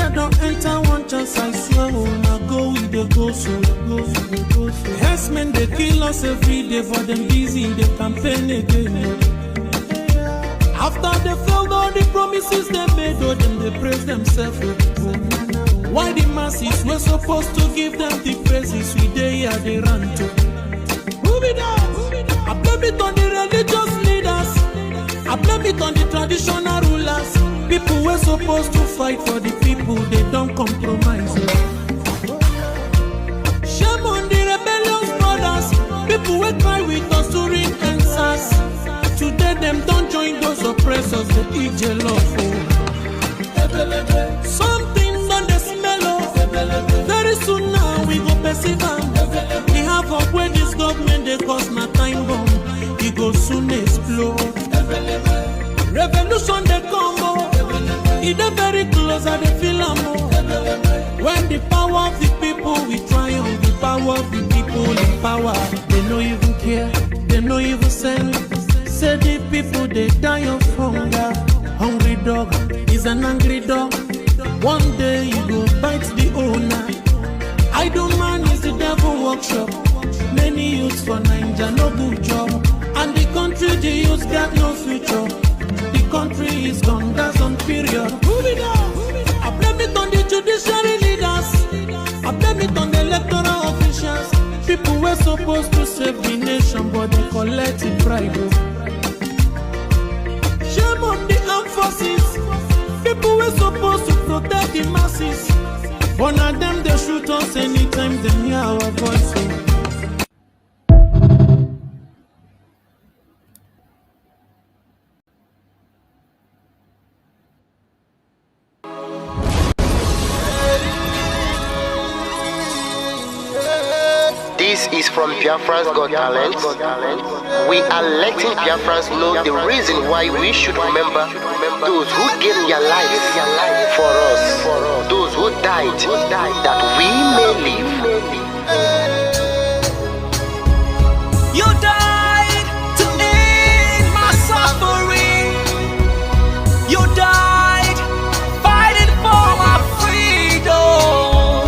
Nigeria don't enter one chance, I swear, now go with the go so. Yes, men, they kill us every day, but them busy, they campaign again. After they failed all the promises they made, oh, then they praise themselves. Why the masses were supposed to give them the praises we they are they run to? Move it down. I blame it on the religious leaders. I blame it on the traditional rulers. People were supposed to fight for the people, they don't compromise. Shame on the rebellious brothers. People will cry with us to ring answers. Today them don't join those oppressors, they eat jealous. Something on the smell of. Very soon now we go perceive them. We have up where this government they cause my time bomb. It go soon explode. Revolution they come up. It is very close and they feel more. When the power of the people we triumph, the power of the people in power. They no even care, they no even send. Say the people they die of hunger. Hungry dog is an angry dog. One day you go bite the owner. Idle man is the devil workshop. Many youths for Nigeria no good job. And the country the youths got no future. The country is gone, that's on period. Move it on. I blame it on the judiciary leaders. I blame it on the electoral officials. People were supposed to save the nation, but they collected bribe. Shame on the armed forces. People were supposed to protect the masses. One of them they shoot us anytime they hear our voice. This is from Biafrans Got Talent. We are letting Biafrans know the reason why we should remember those who gave their lives for us, those who died that we may live. You died to end my suffering. You died fighting for my freedom.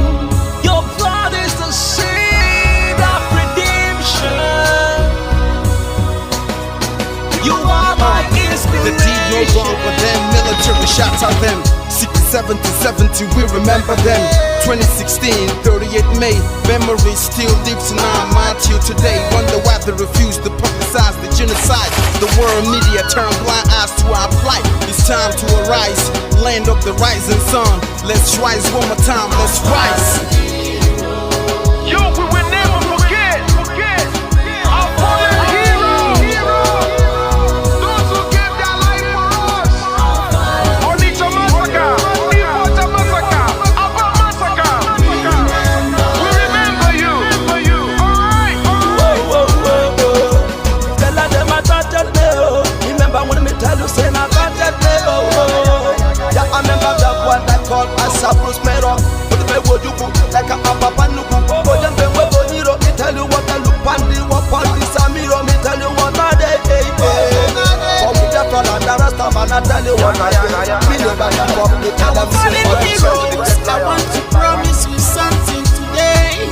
Your blood is the seed of redemption. You are my inspiration. The deed no longer them, military shots at them. 67 to 70, we remember them. 2016, 38 May, memory still lives in our mind till today. Wonder why they refuse to publicize the genocide. The world media turn blind eyes to our plight. It's time to arise, land of the rising sun. Let's rise one more time, let's rise. Yo, we will never forget our fallen heroes. Those who gave their life for us. Onitsha massacre, Ipocha massacre, Aba massacre. We remember you. Alright. Tell them I got that day. Remember when me tell you say I got that day. Yeah, I remember that one that called us a Bruce Mero. But the way you put like a papa nuku. But then the way you me tell you what I look pandi, what pandi Samiro, me tell you what I day. For me that one and the rest of man I tell you what I do. Me never give up, me tell them Fallen heroes, I want to promise you something today.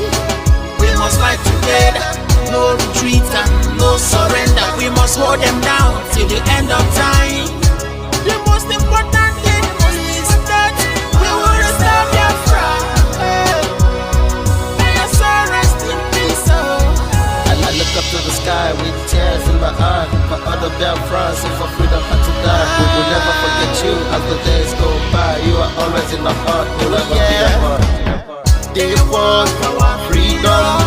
We must fight together, no retreat and no surrender. We must hold them down till the end of time. The most important thing is that we will restore their May your soul rest in peace. And I look up to the sky with tears in my eyes. For other Biafrans and for freedom had to die. We will never forget you as the days go by. You are always in my heart, you'll never be apart. They fought for our freedom.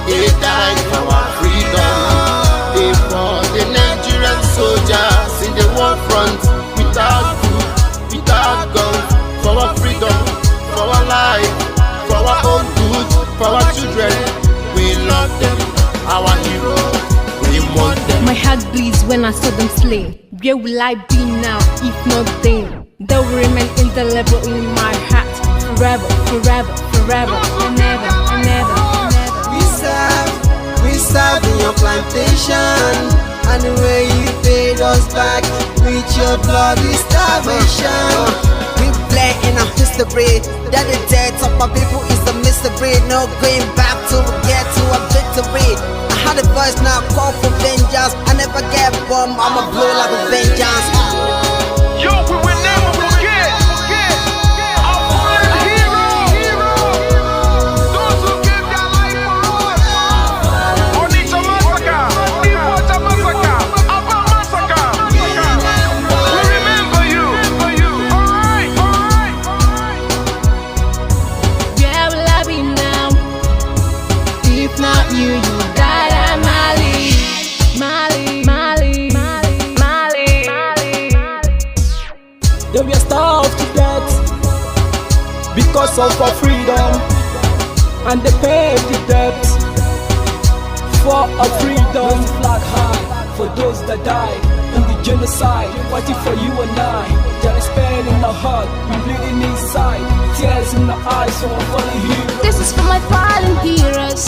They died for our freedom. They fought the Nigerian soldiers in the war front. Without food, without guns. For our freedom, for our life, for our own good, for our children. We love them, our heroes. We want them. My heart bleeds when I saw them slain. Where will I be now, if not then? They will remain indelible in my heart. Forever, forever, forever, and ever, and ever, and ever. We serve in your plantation. And the way you paid us back with your bloody starvation. We bled in our history history. That the death of my people is the mystery. No going back to get to a victory. I had a voice now, call for vengeance. I never get bombed, I'ma blow like a vengeance. Yo, we will never forget our fallen heroes. Those who gave their life for us. Onitsha massacre, Iwata massacre, Aba massacre. We remember you. Alright. Where will I be now? If not you, you died at Mali. They were starved to death because of our freedom, and they paid the debt for our freedom. Raise the flag high for those that died in the genocide, fighting for you and I. There is pain in our heart, we bleeding inside, tears in our eyes for our fallen heroes. This is for my fallen heroes.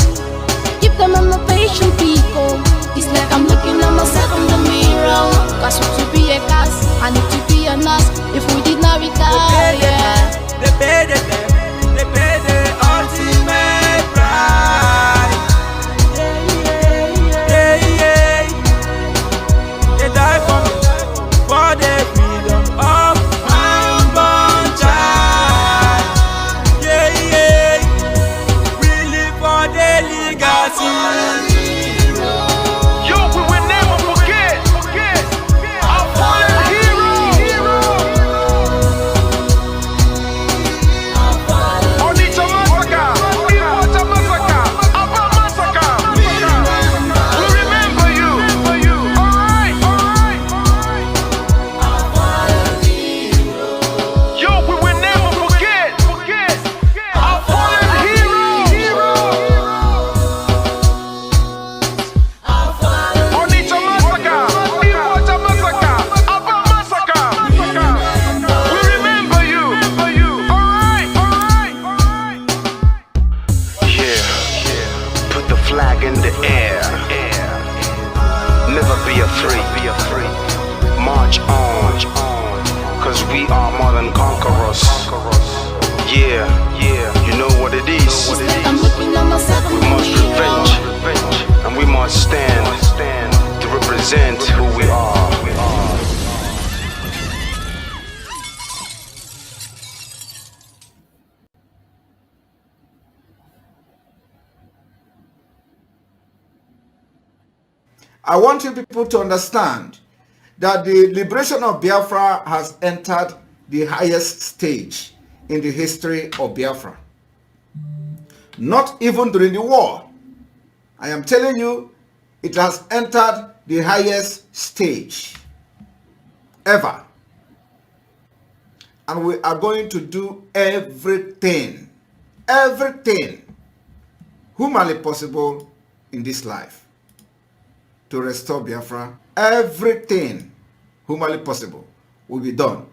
Give them a motivation, people. It's like I'm looking at myself in the mirror. Cause to be a gas, I need to be a nurse. If we did not retire, They paid the ultimate price. They died for the freedom of my unborn child. We live for the legacy. Yo, we will never forget our fallen heroes. Onitsha massacre, Iwata massacre, Aba massacre. We remember you. Alright. Yo, we will never forget our fallen heroes. Onitsha massacre, Iwata massacre, Aba massacre. We remember you. Alright. Yeah, put the flag in the air. Never be afraid. March on, cause we are more than conquerors. Yeah, you know what it is. like I'm looking at myself in We the must mirror. revenge, and we must stand to represent who we are. I want you people to understand that the liberation of Biafra has entered the highest stage in the history of Biafra. Not even during the war. I am telling you, it has entered the highest stage ever. And we are going to do everything humanly possible in this life to restore Biafra. Everything humanly possible will be done.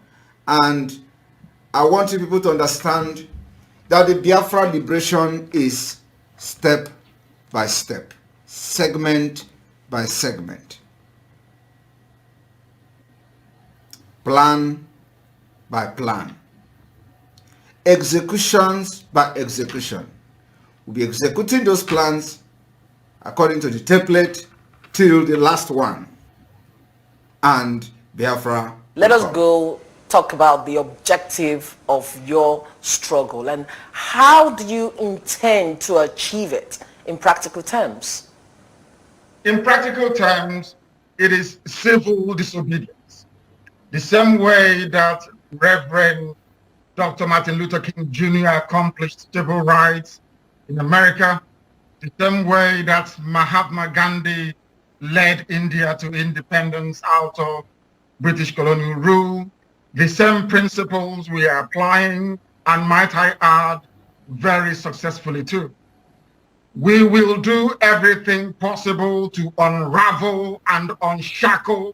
And I want you people to understand that the Biafra liberation is step by step, segment by segment, plan by plan, executions by execution. We'll be executing those plans according to the template till the last one, and Biafra. Let us go talk about the objective of your struggle and how do you intend to achieve it in practical terms? In practical terms, it is civil disobedience. The same way that Reverend Dr. Martin Luther King Jr. accomplished civil rights in America, the same way that Mahatma Gandhi led India to independence out of British colonial rule, the same principles we are applying, and might I add, very successfully too. We will do everything possible to unravel and unshackle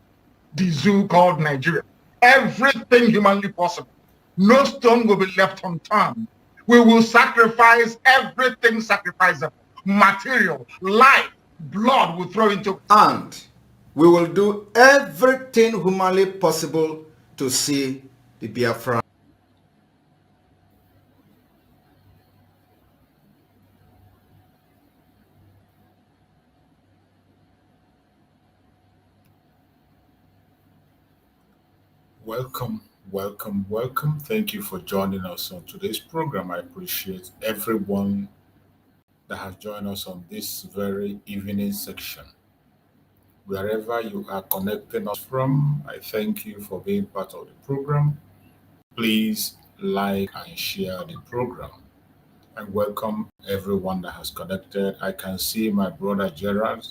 the zoo called Nigeria. Everything humanly possible. No stone will be left unturned. We will sacrifice everything sacrificable. Material, life, blood will throw into. And we will do everything humanly possible to see the Biafra Welcome, welcome, welcome. Thank you for joining us on today's program. I appreciate everyone that has joined us on this very evening section. Wherever you are connecting us from, I thank you for being part of the program. Please like and share the program. I welcome everyone that has connected. I can see my brother Gerard.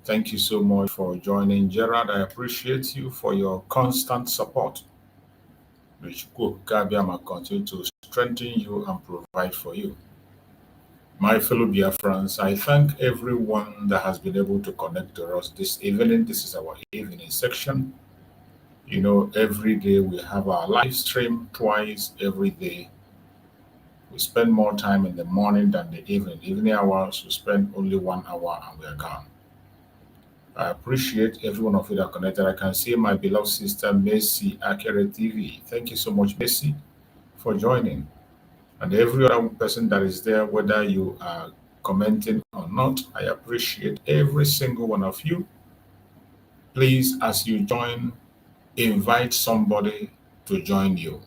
Thank you so much for joining, Gerard. I appreciate you for your constant support. May Chukwuka continue to strengthen you and provide for you. My fellow Biafrans, I thank everyone that has been able to connect to us this evening. This is our evening section. You know, every day we have our live stream twice every day. We spend more time in the morning than the evening. Evening hours, we spend only 1 hour and we are gone. I appreciate every one of you that are connected. I can see my beloved sister, Mazi Accurate TV. Thank you so much, Mazi, for joining. And every other person that is there, whether you are commenting or not, I appreciate every single one of you. Please, as you join, invite somebody to join you.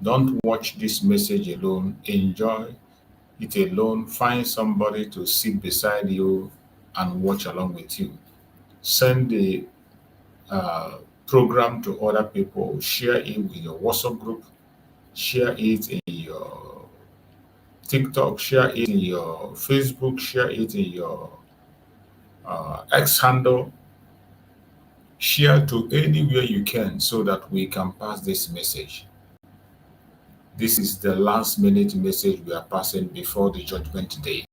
Don't watch this message alone. Enjoy it alone. Find somebody to sit beside you and watch along with you. Send the program to other people. Share it with your WhatsApp group. Share it in your TikTok. Share it in your Facebook. Share it in your X handle. Share to anywhere you can so that we can pass this message. This is the last minute message we are passing before the judgment day.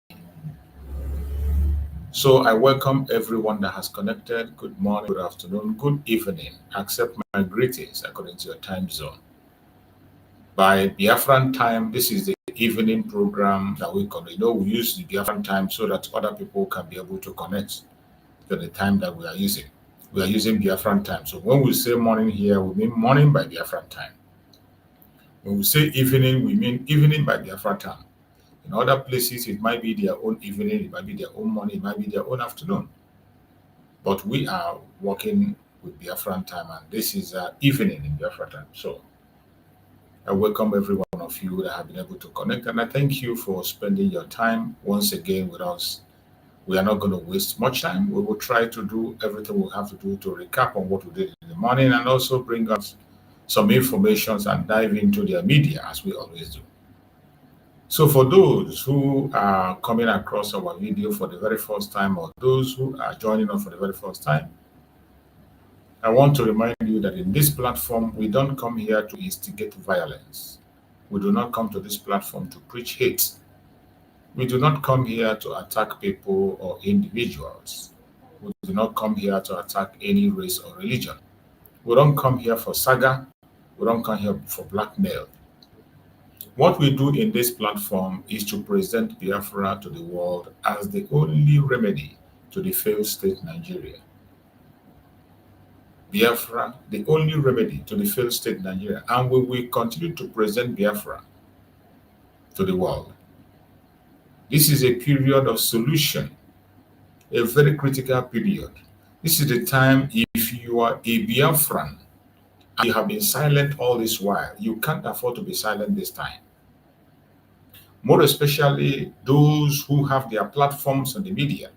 So I welcome everyone that has connected. Good morning, good afternoon, good evening. Accept my greetings according to your time zone. By Biafran time, this is the evening program that we can, we use the Biafran time so that other people can be able to connect to the time that we are using. We are using Biafran time. So when we say morning here, we mean morning by Biafran time. When we say evening, we mean evening by Biafran time. In other places, it might be their own evening, it might be their own morning, it might be their own afternoon. But we are working with Biafran time, and this is evening in Biafran time. So I welcome every one of you that have been able to connect, and I thank you for spending your time once again with us. We are not going to waste much time. We will try to do everything we have to do to recap on what we did in the morning and also bring us some information and dive into their media as we always do. So for those who are coming across our video for the very first time, or those who are joining us for the very first time, I want to remind you that in this platform, we don't come here to instigate violence. We do not come to this platform to preach hate. We do not come here to attack people or individuals. We do not come here to attack any race or religion. We don't come here for saga. We don't come here for blackmail. What we do in this platform is to present Biafra to the world as the only remedy to the failed state Nigeria. Biafra, the only remedy to the failed state Nigeria. And we will continue to present Biafra to the world. This is a period of solution, a very critical period. This is the time, if you are a Biafran and you have been silent all this while, you can't afford to be silent this time. More especially those who have their platforms on the media.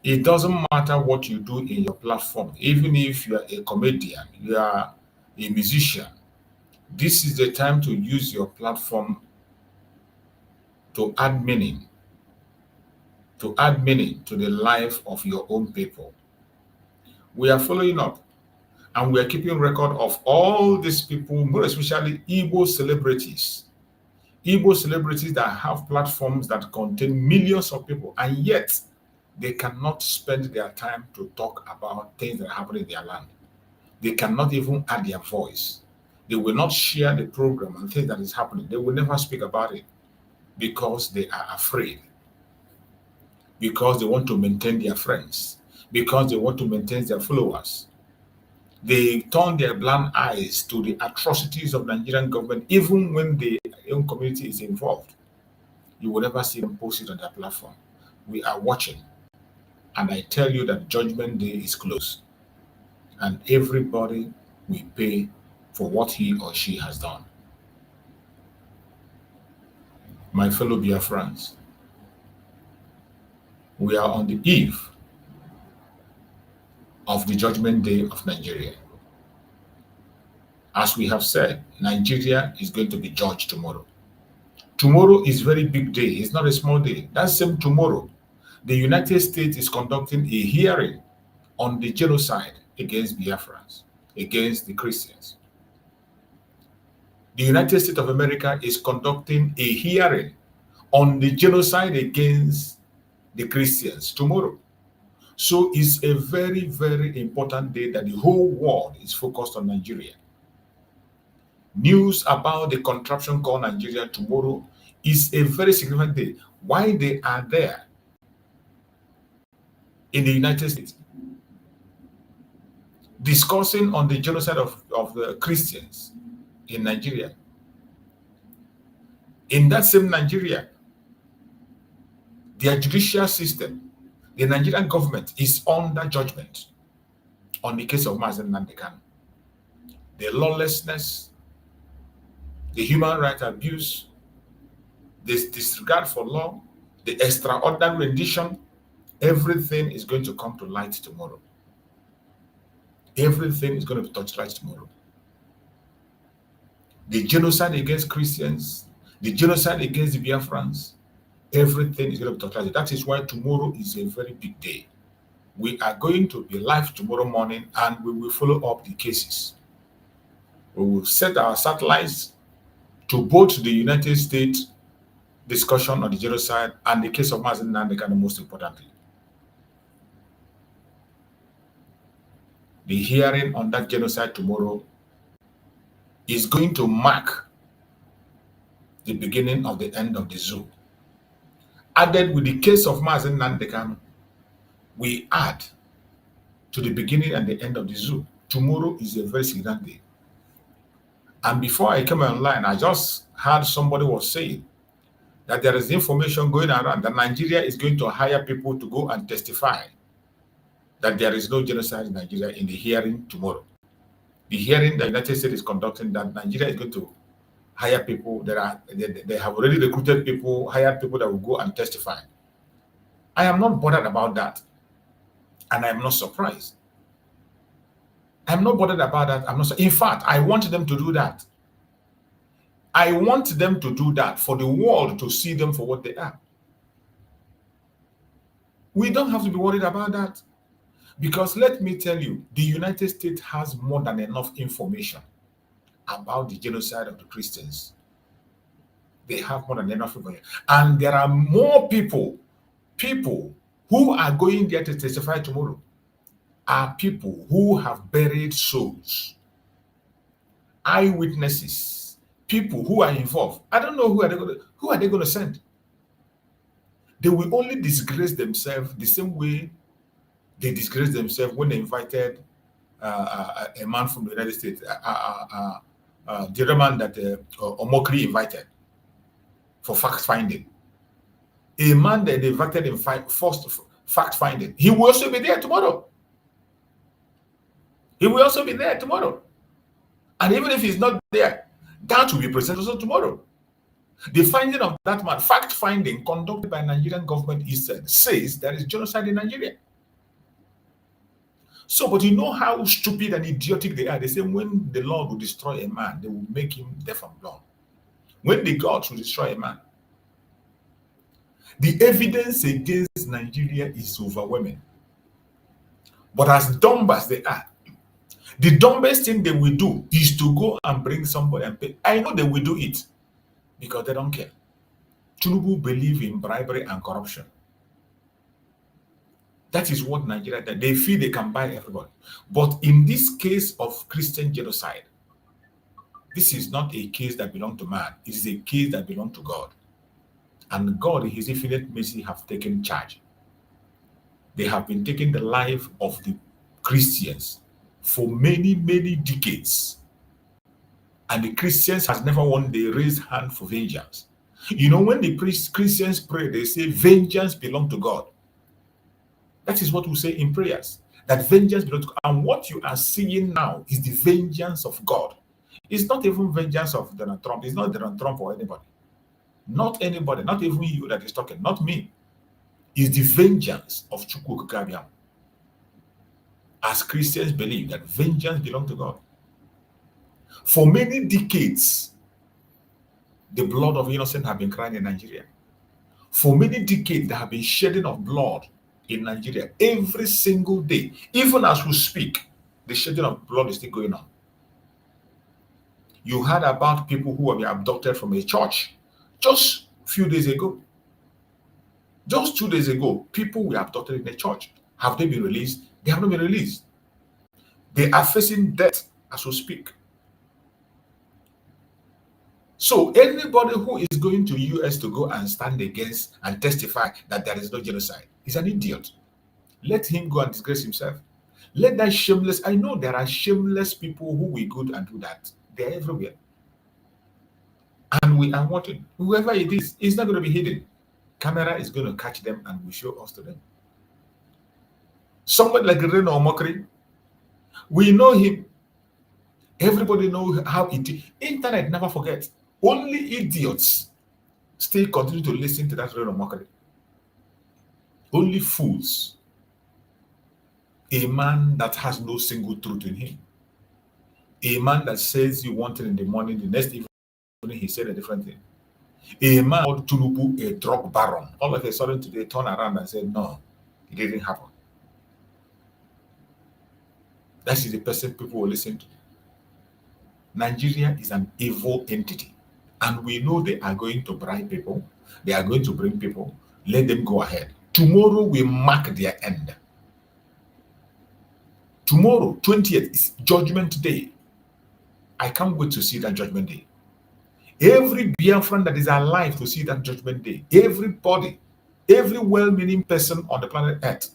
It doesn't matter what you do in your platform, even if you are a comedian, you are a musician. This is the time to use your platform to add meaning to the life of your own people. We are following up and we are keeping record of all these people, more especially Igbo celebrities that have platforms that contain millions of people, and yet they cannot spend their time to talk about things that happen in their land. They cannot even add their voice. They will not share the program and things that is happening. They will never speak about it because they are afraid, because they want to maintain their friends, because they want to maintain their followers. They turn their blind eyes to the atrocities of the Nigerian government, even when their own community is involved. You will never see them post it on their platform. We are watching, and I tell you that judgment day is close. And everybody will pay for what he or she has done. My fellow Biafrans, we are on the eve of the judgment day of Nigeria. As we have said, Nigeria is going to be judged tomorrow. Tomorrow is a very big day. It's not a small day. That same tomorrow, the United States is conducting a hearing on the genocide against Biafrans, against the Christians. The United States of America is conducting a hearing on the genocide against the Christians tomorrow. So it's a very, very important day that the whole world is focused on Nigeria. News about the contraption called Nigeria tomorrow is a very significant day. Why they are there in the United States discussing on the genocide of the Christians in Nigeria. In that same Nigeria, their judicial system, the Nigerian government is under judgment on the case of Mazi Nnamdi Kanu. The lawlessness, the human rights abuse, the disregard for law, the extraordinary rendition, everything is going to come to light tomorrow. Everything is going to be touched light tomorrow. The genocide against Christians, the genocide against the Biafrans, everything is going to be touched light. That is why tomorrow is a very big day. We are going to be live tomorrow morning and we will follow up the cases. We will set our satellites to both the United States discussion on the genocide and the case of Mazi Nnamdi Kanu, most importantly. The hearing on that genocide tomorrow is going to mark the beginning of the end of the zoo. Added with the case of Mazi Nnamdi Kanu, we add to the beginning and the end of the zoo. Tomorrow is a very significant day. And before I came online, I just heard somebody was saying that there is information going around that Nigeria is going to hire people to go and testify that there is no genocide in Nigeria in the hearing tomorrow. The hearing the United States is conducting, that Nigeria is going to hire people. They have already recruited people, hired people that will go and testify. I am not bothered about that. And I am not surprised. I'm not bothered about that. I'm not. In fact, I want them to do that. I want them to do that for the world to see them for what they are. We don't have to be worried about that. Because let me tell you, the United States has more than enough information about the genocide of the Christians. They have more than enough information. And there are more people who are going there to testify tomorrow are people who have buried souls, eyewitnesses, people who are involved. I don't know who are they going to send. They will only disgrace themselves the same way they disgraced themselves when they invited a man from the United States, the other man that Omokri invited for fact-finding. A man that they invited in first fact-finding. He will also be there tomorrow. He will also be there tomorrow. And even if he's not there, that will be presented also tomorrow. The finding of that man, fact-finding conducted by Nigerian government, says there is genocide in Nigeria. So, but you know how stupid and idiotic they are. They say when the Lord will destroy a man, they will make him deaf and blind. When the gods will destroy a man, the evidence against Nigeria is overwhelming. But as dumb as they are, the dumbest thing they will do is to go and bring somebody and pay. I know they will do it because they don't care. Tinubu believe in bribery and corruption. That is what Nigeria does. They feel they can buy everybody. But in this case of Christian genocide, this is not a case that belongs to man. It is a case that belongs to God. And God, in his infinite mercy, have taken charge. They have been taking the life of the Christians for many, many decades. And the Christians has never one day raised hand for vengeance. You know, when the Christians pray, they say vengeance belongs to God. That is what we say in prayers. That vengeance belongs to God. And what you are seeing now is the vengeance of God. It's not even vengeance of Donald Trump. It's not Donald Trump or anybody. Not anybody, not even you that is talking, not me. It's the vengeance of Chukwu Kabiam. As Christians believe that vengeance belongs to God. For many decades, the blood of innocent have been crying in Nigeria. For many decades, there have been shedding of blood in Nigeria every single day. Even as we speak, the shedding of blood is still going on. You heard about people who have been abducted from a church just a few days ago. Just 2 days ago, people were abducted in a church. Have they been released? They have not been released. They are facing death as we speak. So anybody who is going to US to go and stand against and testify that there is no genocide is an idiot. Let him go and disgrace himself. Let that shameless, I know there are shameless people who will go and do that. They are everywhere. And we are watching. Whoever it is, it's not going to be hidden. Camera is going to catch them and will show us to them. Somebody like Reno Omokri, we know him. Everybody knows how it is. Internet never forgets. Only idiots still continue to listen to that Reno Omokri. Only fools. A man that has no single truth in him. A man that says you want it in the morning, the next evening he said a different thing. A man called Tunubu, a drug baron, all of a sudden today turn around and say, no, it didn't happen. That is the person people will listen to. Nigeria is an evil entity. And we know they are going to bribe people. They are going to bring people. Let them go ahead. Tomorrow we mark their end. Tomorrow, 20th, is Judgment Day. I can't wait to see that Judgment Day. Every Biafran that is alive to see that Judgment Day, everybody, every well-meaning person on the planet Earth,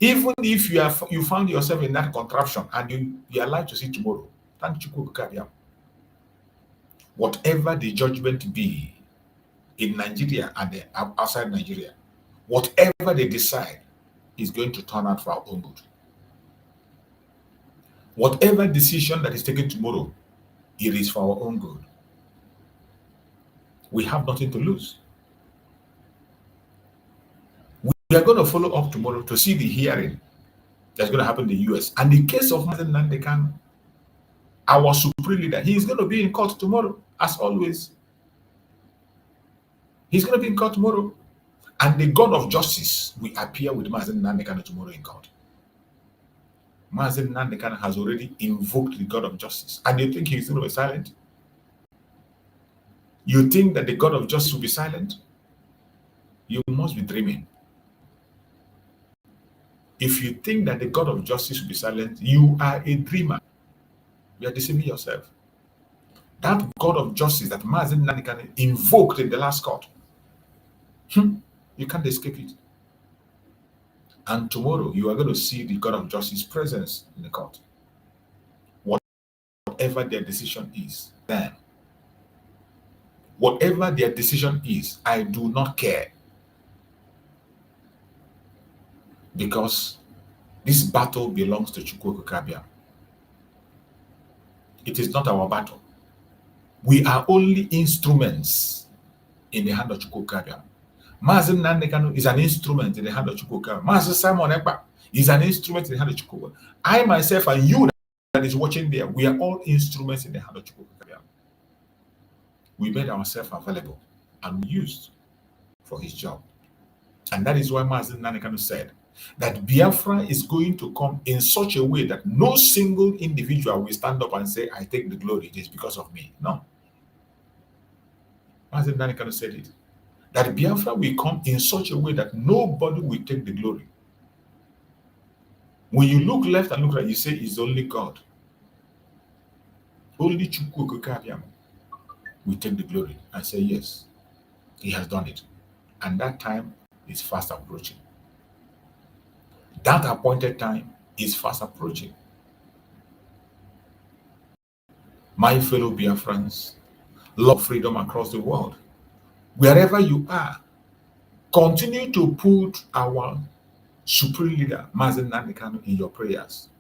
even if you found yourself in that contraption and you are alive to see tomorrow, thank you. Whatever the judgment be in Nigeria and outside Nigeria, whatever they decide is going to turn out for our own good. Whatever decision that is taken tomorrow, it is for our own good. We have nothing to lose. We are going to follow up tomorrow to see the hearing that's going to happen in the US. And the case of Mazi Nnamdi Kanu, our supreme leader, he is going to be in court tomorrow, as always. He's going to be in court tomorrow. And the God of justice will appear with Mazi Nnamdi Kanu tomorrow in court. Mazi Nnamdi Kanu has already invoked the God of justice. And you think he's going to be silent? You think that the God of justice will be silent? You must be dreaming. If you think that the God of justice will be silent, you are a dreamer. You are deceiving yourself. That God of justice that Mazi Nnamdi Kanu invoked in the last court, you can't escape it. And tomorrow you are going to see the God of justice presence in the court. Whatever their decision is, then whatever their decision is, I do not care. Because this battle belongs to Chukwu Kabia. It is not our battle. We are only instruments in the hand of Chukwu Kabia. Mazi Nnamdi Kanu is an instrument in the hand of Chukwu Kabia. Mazi Simon Ekpa is an instrument in the hand of Chukwu. I myself and you that is watching there, we are all instruments in the hand of Chukwu Kabia. We made ourselves available and used for his job. And that is why Mazi Nnamdi Kanu said that Biafra is going to come in such a way that no single individual will stand up and say, I take the glory, it is because of me. No. Mazi Nnamdi Kanu said it. That Biafra will come in such a way that nobody will take the glory. When you look left and look right, you say it's only God. Only Chukwu Kabia will take the glory and say, yes, he has done it. And that time is fast approaching. That appointed time is fast approaching. My fellow Biafrans, love freedom across the world. Wherever you are, continue to put our Supreme Leader Mazi Nnamdi Kanu in your prayers.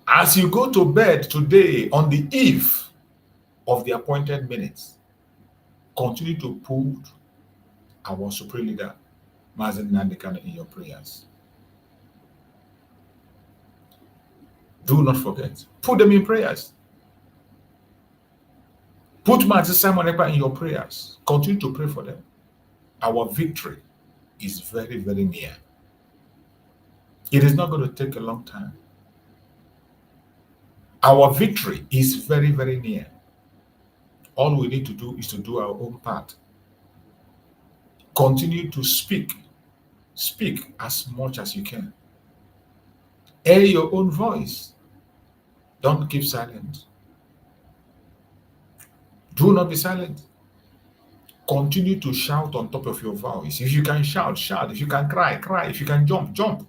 As you go to bed today on the eve of the appointed minutes, continue to put our Supreme Leader Mazi Nnamdi Kanu in your prayers. Do not forget. Put them in prayers. Put Mazi Simon Ekpa in your prayers. Continue to pray for them. Our victory is very, very near. It is not going to take a long time. Our victory is very, very near. All we need to do is to do our own part. Continue to speak. Speak as much as you can. Air your own voice. Don't keep silent. Do not be silent. Continue to shout on top of your voice. If you can shout, shout. If you can cry, cry. If you can jump, jump.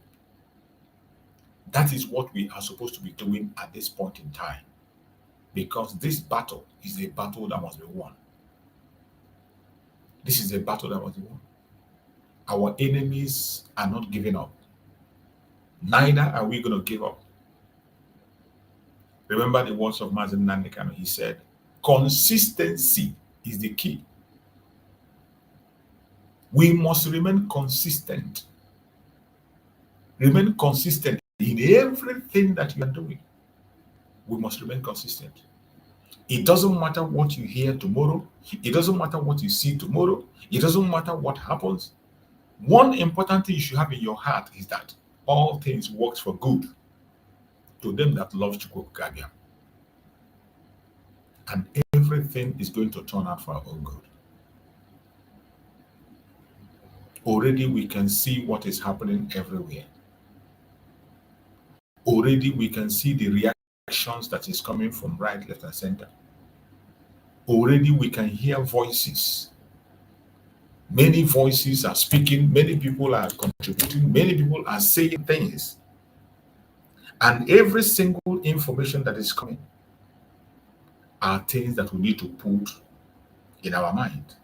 That is what we are supposed to be doing at this point in time. Because this battle is a battle that must be won. This is a battle that must be won. Our enemies are not giving up. Neither are we going to give up. Remember the words of Mazi Nnamdi Kanu. He said, consistency is the key. We must remain consistent. Remain consistent in everything that you are doing. We must remain consistent. It doesn't matter what you hear tomorrow. It doesn't matter what you see tomorrow. It doesn't matter what happens. One important thing you should have in your heart is that all things work for good to them that love Chukwuka. And everything is going to turn out for our own good. Already we can see what is happening everywhere. Already we can see the reactions that is coming from right, left, and center. Already we can hear voices. Many voices are speaking, many people are contributing, many people are saying things. And every single information that is coming are things that we need to put in our mind.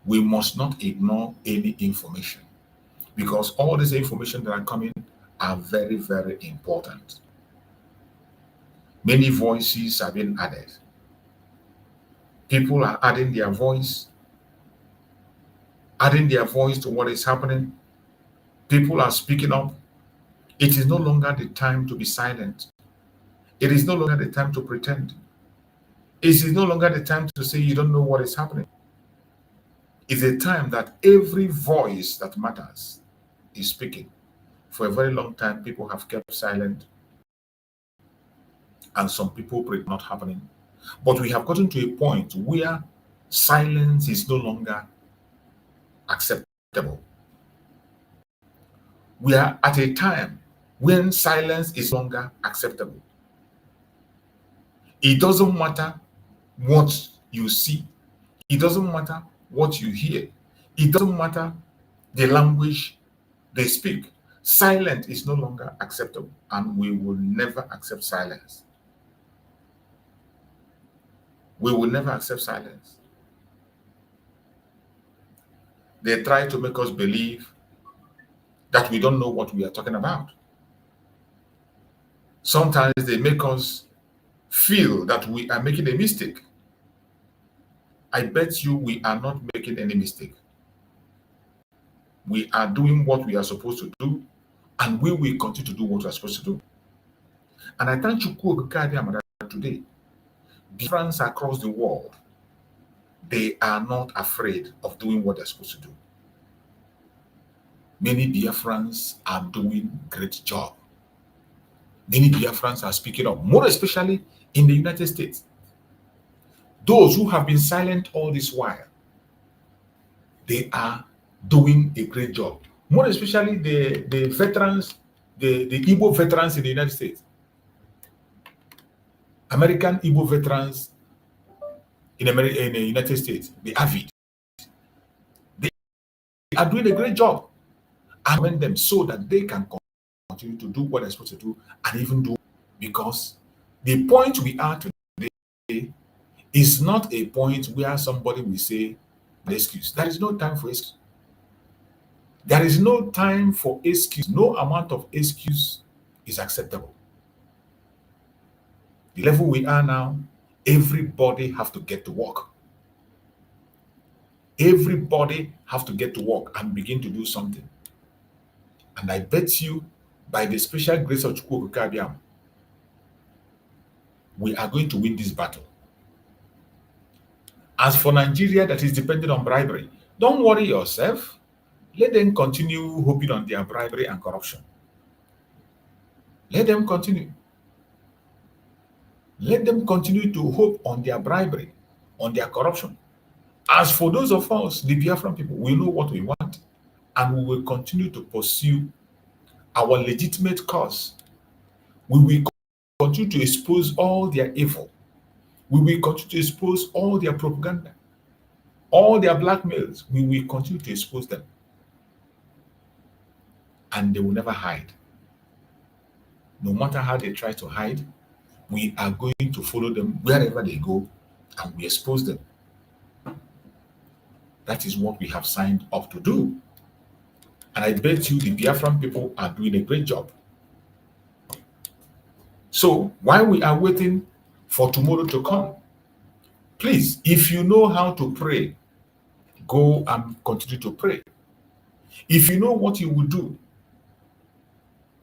We must not ignore any information, because all this information that are coming are very, very important. Many voices have been added. People are adding their voice to what is happening. People are speaking up. It is no longer the time to be silent. It is no longer the time to pretend. It is no longer the time to say you don't know what is happening. It's a time that every voice that matters is speaking. For a very long time, people have kept silent, and some people pray not happening. But we have gotten to a point where silence is no longer acceptable. We are at a time when silence is no longer acceptable. It doesn't matter what you see. It doesn't matter what you hear. It doesn't matter the language they speak. Silence is no longer acceptable, and we will never accept silence. We will never accept silence. They try to make us believe that we don't know what we are talking about. Sometimes they make us feel that we are making a mistake. I bet you we are not making any mistake. We are doing what we are supposed to do, and we will continue to do what we are supposed to do. And I thank you today. Biafrans across the world, they are not afraid of doing what they're supposed to do. Many Biafrans are doing a great job. Many Biafrans are speaking up, more especially in the United States. Those who have been silent all this while, they are doing a great job. More especially the veterans, the Igbo veterans in the United States. American Igbo veterans in the United States, the AVID. They are doing a great job. I commend them so that they can continue to do what they're supposed to do, and even do, because the point we are today is not a point where somebody will say excuse. There is no time for excuse. There is no time for excuse. No amount of excuse is acceptable. The level we are now, everybody have to get to work. Everybody have to get to work and begin to do something. And I bet you, by the special grace of Chukwu Kabiam, we are going to win this battle. As for Nigeria that is dependent on bribery, don't worry yourself. Let them continue hoping on their bribery and corruption. Let them continue. Let them continue to hope on their bribery, on their corruption. As for those of us, the Biafran people, we know what we want, and we will continue to pursue our legitimate cause. We will continue to expose all their evil. We will continue to expose all their propaganda, all their blackmails. We will continue to expose them. And they will never hide. No matter how they try to hide, we are going to follow them wherever they go, and we expose them. That is what we have signed up to do. And I bet you the Biafran people are doing a great job. So while we are waiting for tomorrow to come, please, if you know how to pray, go and continue to pray. If you know what you will do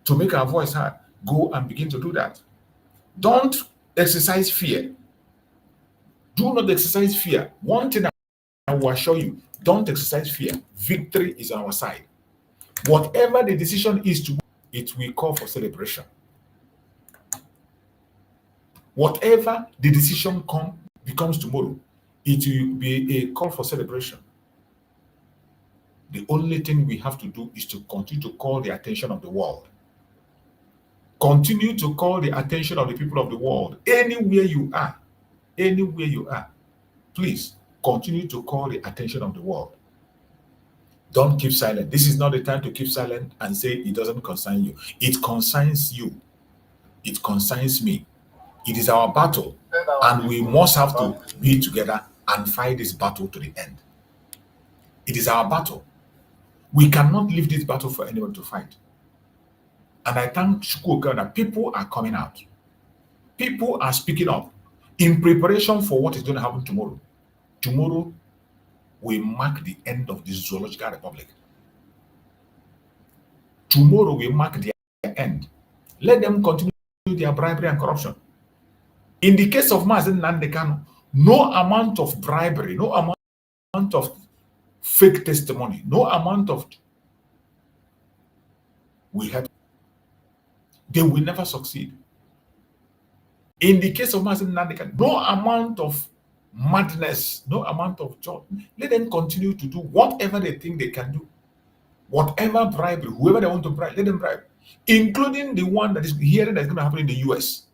to make our voice heard, go and begin to do that. Don't exercise fear. Do not exercise fear. One thing I will assure you, don't exercise fear. Victory is on our side. Whatever the decision is to, it will call for celebration. Whatever the decision becomes tomorrow, it will be a call for celebration. The only thing we have to do is to continue to call the attention of the world. Continue to call the attention of the people of the world. Anywhere you are, please continue to call the attention of the world. Don't keep silent. This is not the time to keep silent and say it doesn't concern you. It concerns you. It concerns me. It is our battle, and we must have to be together and fight this battle to the end. It is our battle. We cannot leave this battle for anyone to fight. And I thank Chukwu that people are coming out. People are speaking up in preparation for what is going to happen tomorrow. Tomorrow will mark the end of this zoological republic. Tomorrow will mark the end. Let them continue their bribery and corruption. In the case of Mazi Nnamdi Kanu, no amount of bribery, no amount of fake testimony, no amount of will help. They will never succeed. In the case of Mazi Nnamdi Kanu, no amount of madness, no amount of joy. Let them continue to do whatever they think they can do. Whatever bribery, whoever they want to bribe, let them bribe. Including the one that is hearing that's going to happen in the US.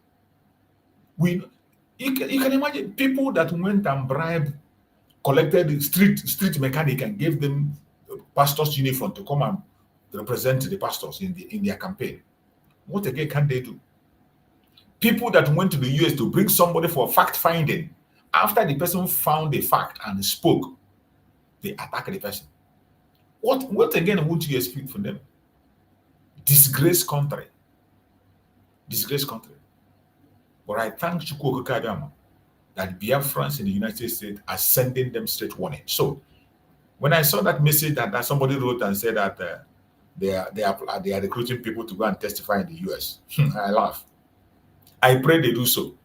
You can imagine people that went and bribed, collected the street mechanic and gave them pastor's uniform to come and represent the pastors in their campaign. What again can they do? People that went to the US to bring somebody for fact finding, after the person found a fact and spoke, they attack the person. What again would you expect from them? Disgraced country. Disgraced country. But I thank Chukwu Kabiam that Biafrans in the United States are sending them straight warning. So when I saw that message that somebody wrote and said that they are recruiting people to go and testify in the US, I laugh. I pray they do so.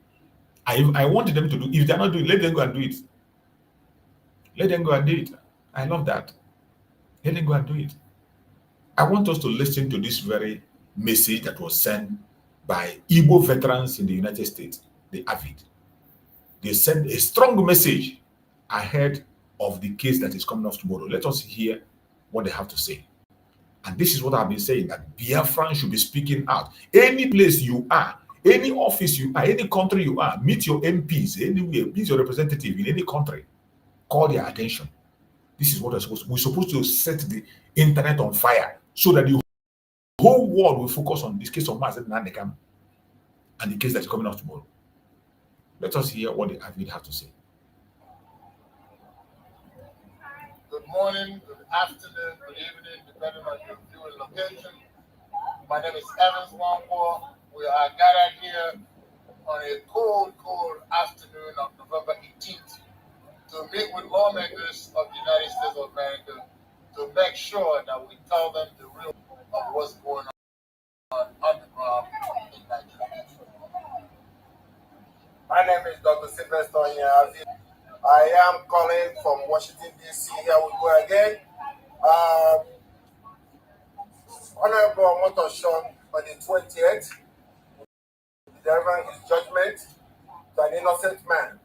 I wanted them to do. If they're not doing it, let them go and do it. Let them go and do it. I love that. Let them go and do it. I want us to listen to this very message that was sent by Igbo veterans in the United States, the AVID. They sent a strong message ahead of the case that is coming off tomorrow. Let us hear what they have to say. And this is what I've been saying, that Biafran should be speaking out. Any place you are, any office you are, any country you are, meet your MPs anywhere, meet your representative in any country, call their attention. This is what we're supposed to set the internet on fire so that the whole world will focus on this case of Mazi Nnamdi Kanu and the case that's coming out tomorrow. Let us hear what the AVID have to say. Good morning, good afternoon, good evening, depending on your viewing location. My name is Evans Wangwo. We are gathered here on a cold, cold afternoon of November 18th to meet with lawmakers of the United States of America to make sure that we tell them the real of what's going on the ground in Nigeria. My name is Dr. Sylvester Onyeazi. I am calling from Washington, D.C. Here we go again. Honorable Motoshaw on the 20th, delivering his judgment to an innocent man.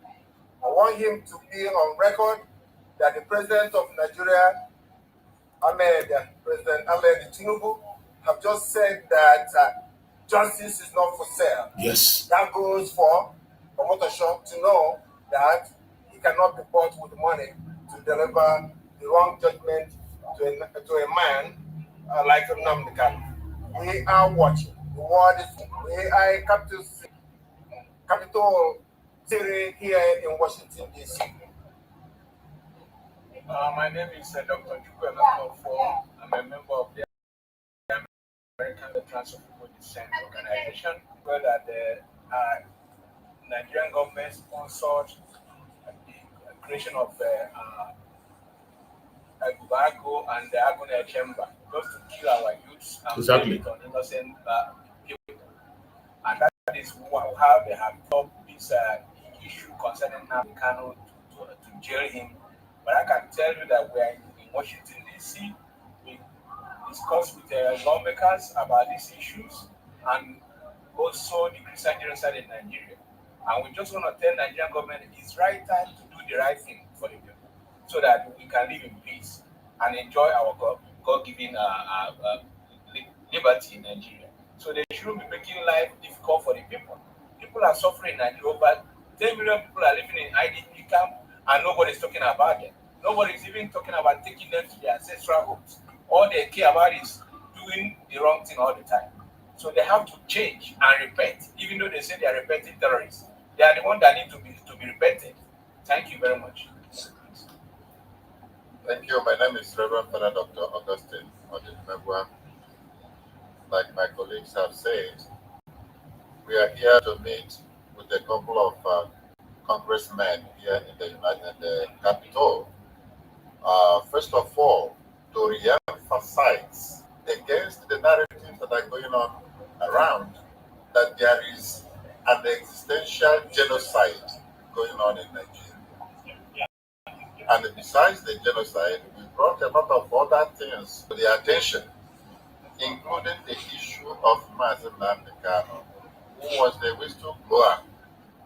I want him to be on record that the President of Nigeria, President Ahmed Tinubu, have just said that justice is not for sale. Yes. That goes for Motoshaw to know that he cannot be bought with money to deliver the wrong judgment to a man like Nnamdi Kanu. We are watching. The world is. We are in capital city here in Washington, D.C. My name is Dr. Chukwuemeka. I'm a member of the American Veterans of People Descent Organization, where the Nigerian government sponsored the creation of Gubago and the Agone Chamber just to kill our youths and exactly on innocent people. And that is how they have come this issue concerning Nnamdi Kanu to jail him. But I can tell you that we are in Washington, D.C. We discuss with lawmakers about these issues and also the Christian genocide in Nigeria. And we just want to tell the Nigerian government it's right time to do the right thing for the people so that we can live in peace and enjoy our God-given liberty in Nigeria. So they shouldn't be making life difficult for the people. People are suffering in Nigeria. Over 10 million people are living in IDP camp and nobody's talking about them. Nobody's even talking about taking them to their ancestral homes. All they care about is doing the wrong thing all the time. So they have to change and repent, even though they say they are repenting terrorists. They are the ones that need to be repented. Thank you very much. Thank you. My name is Reverend Father Dr. Augustine Odinmegwa. Like my colleagues have said, we are here to meet with a couple of congressmen here in the Capitol. First of all, to re-emphasize against the narratives that are going on around that there is an existential genocide going on in Nigeria. And besides the genocide, we brought a lot of other things to the attention, including the issue of Mazi Nnamdi Kanu, who was the whistleblower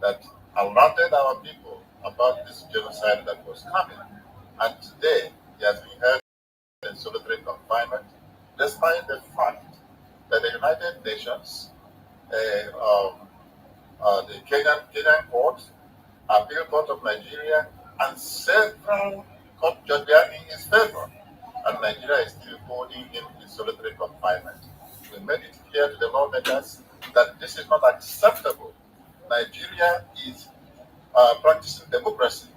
that alerted our people about this genocide that was coming. And today, he has been held in solitary confinement, despite the fact that the United Nations, the Kenyan court, Appeal Court of Nigeria, and several court judges are in his favor. And Nigeria is still holding him in solitary confinement. We made it clear to the lawmakers that this is not acceptable. Nigeria is practicing democracy.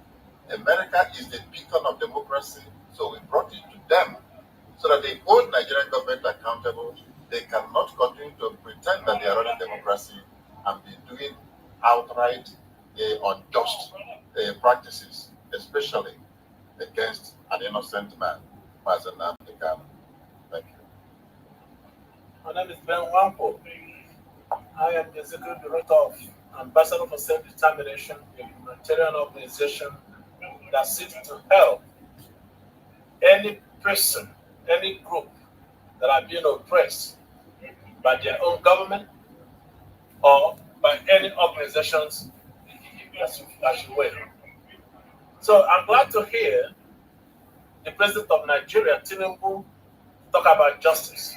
America is the beacon of democracy, so we brought it to them so that they hold Nigerian government accountable. They cannot continue to pretend that they are running democracy and be doing outright unjust practices, especially against an innocent man, Mazi Nnamdi Kanu. Thank you. My name is Ben Wampo. I am the Executive Director of Ambassador for Self-Determination, a humanitarian organization that seeks to help any person, any group that are being oppressed by their own government or by any organizations as you will. So I'm glad to hear the President of Nigeria, Tinubu, talk about justice.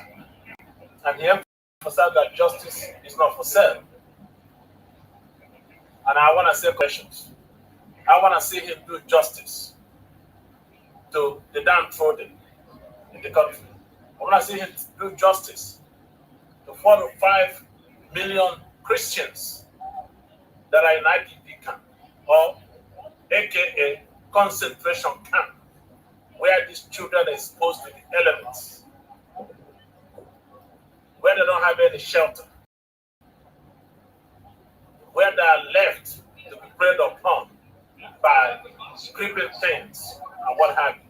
And he emphasized that justice is not for sale. And I want to say questions. I want to see him do justice to the downtrodden in the country. I want to see him do justice to 4 to 5 million Christians that are in IDP camp, or AKA concentration camp. where these children are exposed to the elements, where they don't have any shelter, where they are left to be preyed upon by creeping things and what have you.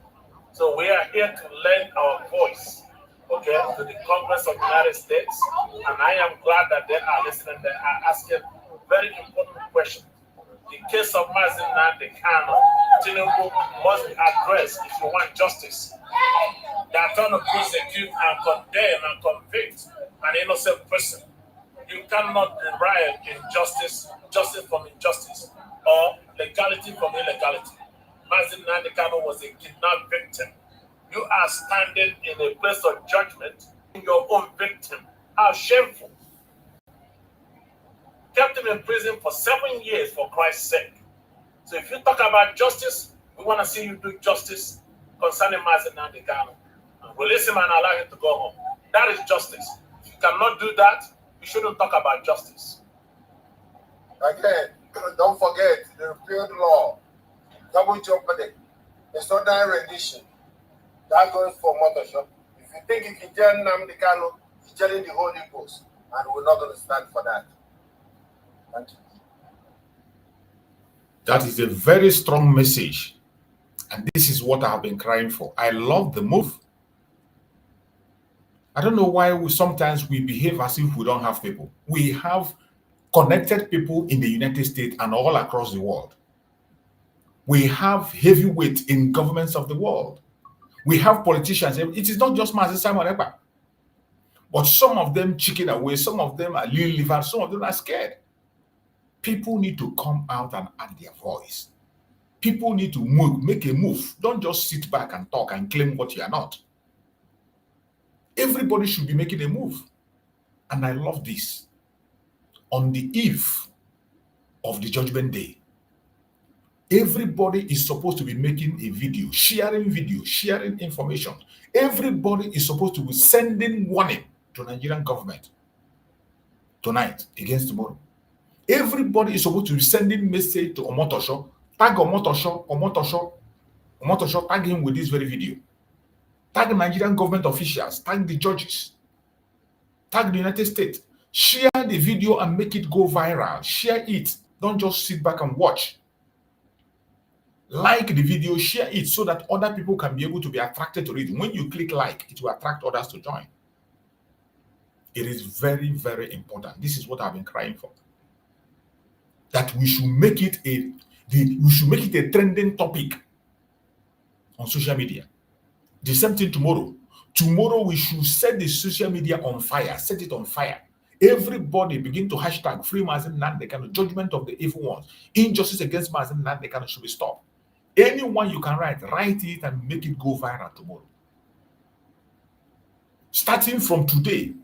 So we are here to lend our voice, okay, to the Congress of the United States, and I am glad that they are listening. They are asking very important questions. The case of Mazi Nnamdi Kanu, Tinubu must be addressed if you want justice. They are trying to prosecute and condemn and convict an innocent person. You cannot derive injustice, justice from injustice, or legality from illegality. Mazi Nnamdi Kanu was a kidnapped victim. You are standing in a place of judgment in your own victim. How shameful. Kept him in prison for 7 years for Christ's sake. So if you talk about justice, we want to see you do justice concerning Mazi Nnamdi Kanu. Release him and allow him to go home. That is justice. If you cannot do that, you shouldn't talk about justice. Again, don't forget the repealed law, double jeopardy, extraordinary rendition. That goes for motor shop. If you think you can jail Nnamdi Kanu, you're jailing the Holy Ghost, and we're not going to stand for that. Thank you. That is a very strong message. And this is what I have been crying for. I love the move. I don't know why sometimes we behave as if we don't have people. We have connected people in the United States and all across the world. We have heavyweight in governments of the world. We have politicians. It is not just Mazi Simon Ekpa. But some of them chicken away. Some of them are liver. Some of them are scared. People need to come out and add their voice. People need to move, make a move. Don't just sit back and talk and claim what you are not. Everybody should be making a move. And I love this. On the eve of the Judgment Day, everybody is supposed to be making a video, sharing information. Everybody is supposed to be sending warning to the Nigerian government tonight against tomorrow. Everybody is supposed to be sending message to Omotosho, tag Omotosho, tag him with this very video. Tag the Nigerian government officials, tag the judges, tag the United States. Share the video and make it go viral. Share it. Don't just sit back and watch. Like the video, share it so that other people can be able to be attracted to it. When you click like, it will attract others to join. It is very, very important. This is what I've been crying for. That we should make it a trending topic on social media. The same thing tomorrow. Tomorrow we should set the social media on fire. Set it on fire. Everybody begin to hashtag free Mazi Nnamdi Kanu, judgment of the evil ones. Injustice against Mazi Nnamdi Kanu should be stopped. Anyone you can write it and make it go viral tomorrow. Starting from today,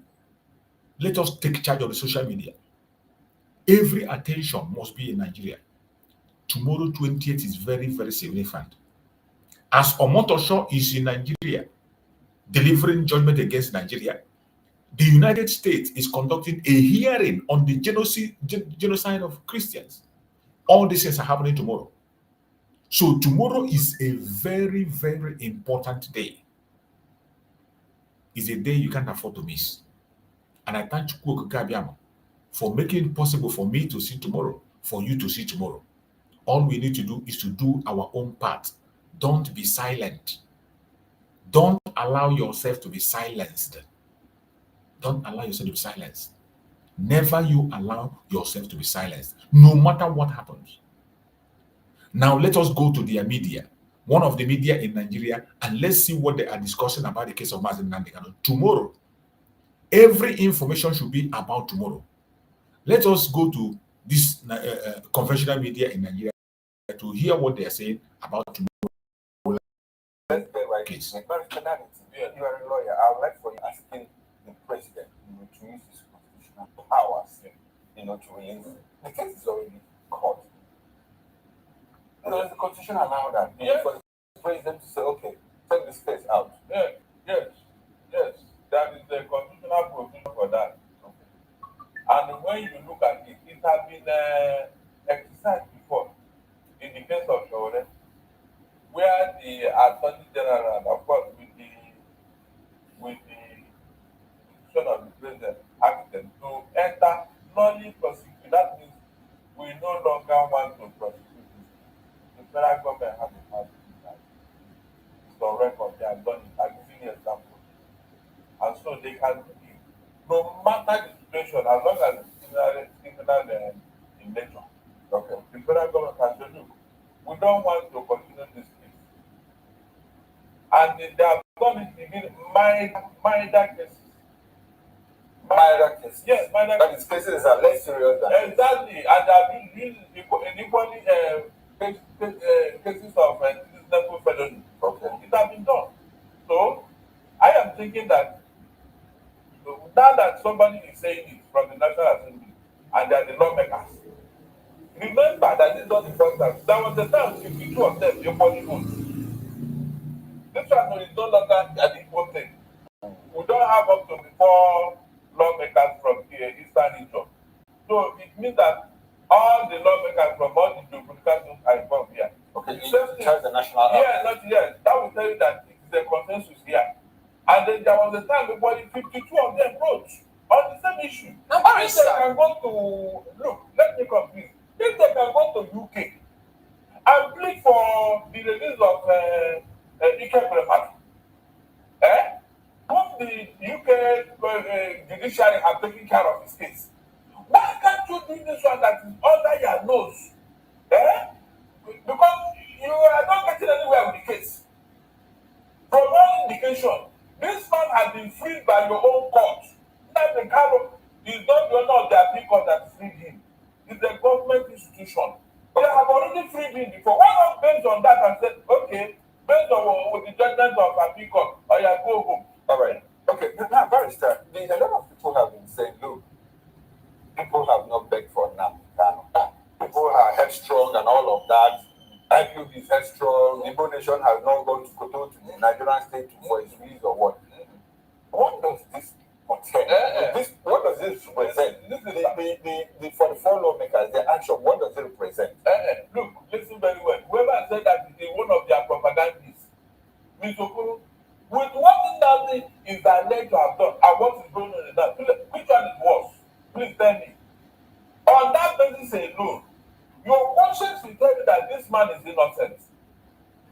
let us take charge of the social media. Every attention must be in Nigeria. Tomorrow, 20th, is very, very significant. As Omotosho is in Nigeria, delivering judgment against Nigeria, the United States is conducting a hearing on the genocide of Christians. All these things are happening tomorrow. So tomorrow is a very, very important day. It's a day you can't afford to miss. And I thank Chukwu Kabiama for making it possible for me to see tomorrow, for you to see tomorrow. All we need to do is to do our own part. Don't be silent. Don't allow yourself to be silenced. Don't allow yourself to be silenced. Never you allow yourself to be silenced, no matter what happens. Now let us go to their media, one of the media in Nigeria, and let's see what they are discussing about the case of Mazi Nnamdi Kanu. Tomorrow, every information should be about tomorrow. Let us go to this conventional media in Nigeria to hear what they are saying about tomorrow. Case. You are a lawyer. I would like for you asking the president to use his constitutional powers, to release it. The case is already caught. Does the constitution allow that? Yes. For the president to say, okay, take this case out. Yes. That is the constitutional provision for that. And when you look at it, it has been exercised before in the case of Shore, where the Attorney General Okay. The federal government has said, look, we don't want to continue this case. And they have done it in minor cases. Minor cases? Yes, minor cases. That is cases are less serious than exactly. And there have been equally cases of reasonable felony. Okay. It has been done. So, I am thinking that now that somebody is saying it from the National Assembly and they are the lawmakers, remember that this is not the first time. There was a time 52 of them equally vote. This one is no longer an equal thing. We don't have up to 4 lawmakers from the Eastern region. So it means that all the lawmakers from all the geographical zones are involved here. Okay, it tells the national. Yeah, not yet. That will tell you that it is a consensus here. And then there was a time when 52 of them wrote on the same issue. Now, if they can go to, look, let me complete. If they can go to UK and plead for the release of Ike Prefat, whom the UK judiciary have taken care of his case, why can't you do this one that is under your nose? Because you are not getting anywhere with the case. From all indication, this man has been freed by your own court. That the Kanu is not the owner of the appeal court that freed him. It's a government institution. They have already freed him before. Why not based on that and said, okay, based on the judgment of appeal court, or you go home. All right. Okay, now, Barrister, a lot of people have been saying, look, people have not begged for Nnamdi Kanu. People are headstrong and all of that. IPOB is headstrong. The Igbo nation has not gone to Koto to the Nigerian state for its release or what. What does this portend? What does this represent? For the 4 lawmakers, their action, what does it represent? Look, listen very well. Whoever said that is one of their propagandists, Ms. Okoro, with what Nnamdi is alleged to have done and what is going on in that, which one is worse? Please tell me. On that basis alone, your conscience will tell you that this man is innocent.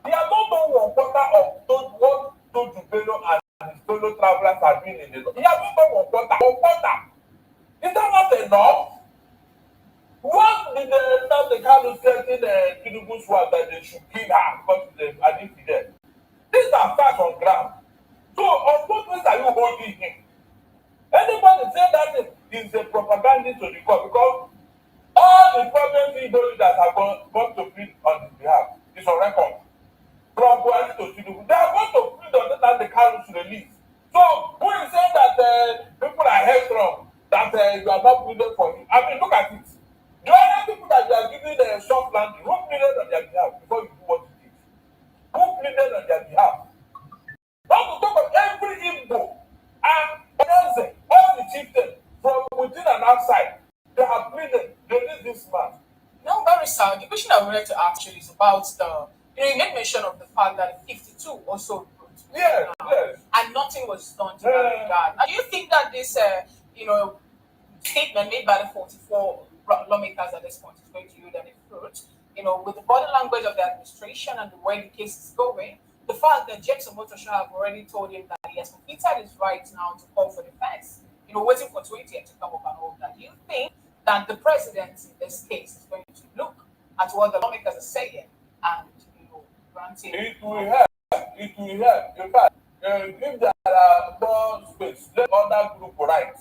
He has not done 1/4 of what Toju Bello and his fellow travelers have been in the. He has not done 1/4. Is that not enough? What did the Kanu threaten Tinubu's wife that they should kill her because she's an infidel? These are facts on ground. So, on what ways are you holding him? Anybody say that is a propagandist to the court because all the problems Igbo leaders have gone to plead on his behalf is on record. From Buhari to Tinubu, they are going to plead on that the Kanu should release. So, who is saying that people are headstrong, that you are not pleading for him? I mean, look at it. The other people that you are giving a soft landing, who pleaded on their behalf before you do what you did? Who pleaded on their behalf? Not to talk of every Igbo and all the chieftains from within and outside. They have pleaded, they need this man. No, Barrister, the question I wanted to ask you is about you made mention of the fact that 52 also wrote. Yes. And nothing was done to that regard. Now, do you think that this, statement made by the 44 lawmakers at this point is going to yield any fruit? With the body language of the administration and the way the case is going, the fact that James Omotosho have already told him that he has completed his right now to call for defense, waiting for 20 years to come up and all that. Do you think that the president in this case is going to look at what the lawmakers are saying and granting? It will help. In fact, if there are more space, let other group write.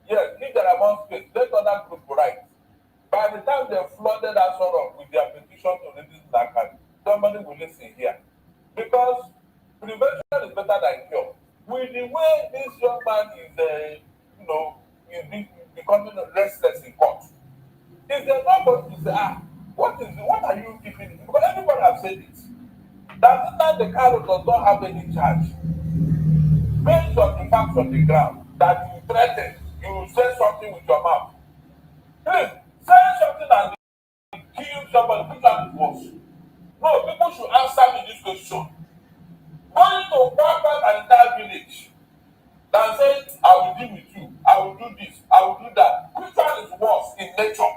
Yes, if there are more space, let other group write. By the time they flooded us all up with their petition to release Nakani, somebody will listen here. Because prevention is better than cure. With the way this young man is, is becoming restless in court, is there not going to say, what are you keeping? Because everybody has said it. That Nnamdi Kanu does not have any charge. Based on the facts on the ground, that you threaten, you say something with your mouth. Please, say something and kill somebody, which one is worse? No, people should answer me this question. Going to Kwakwa and entire village that says, I will deal with you, I will do this, I will do that. Which one is worse in nature?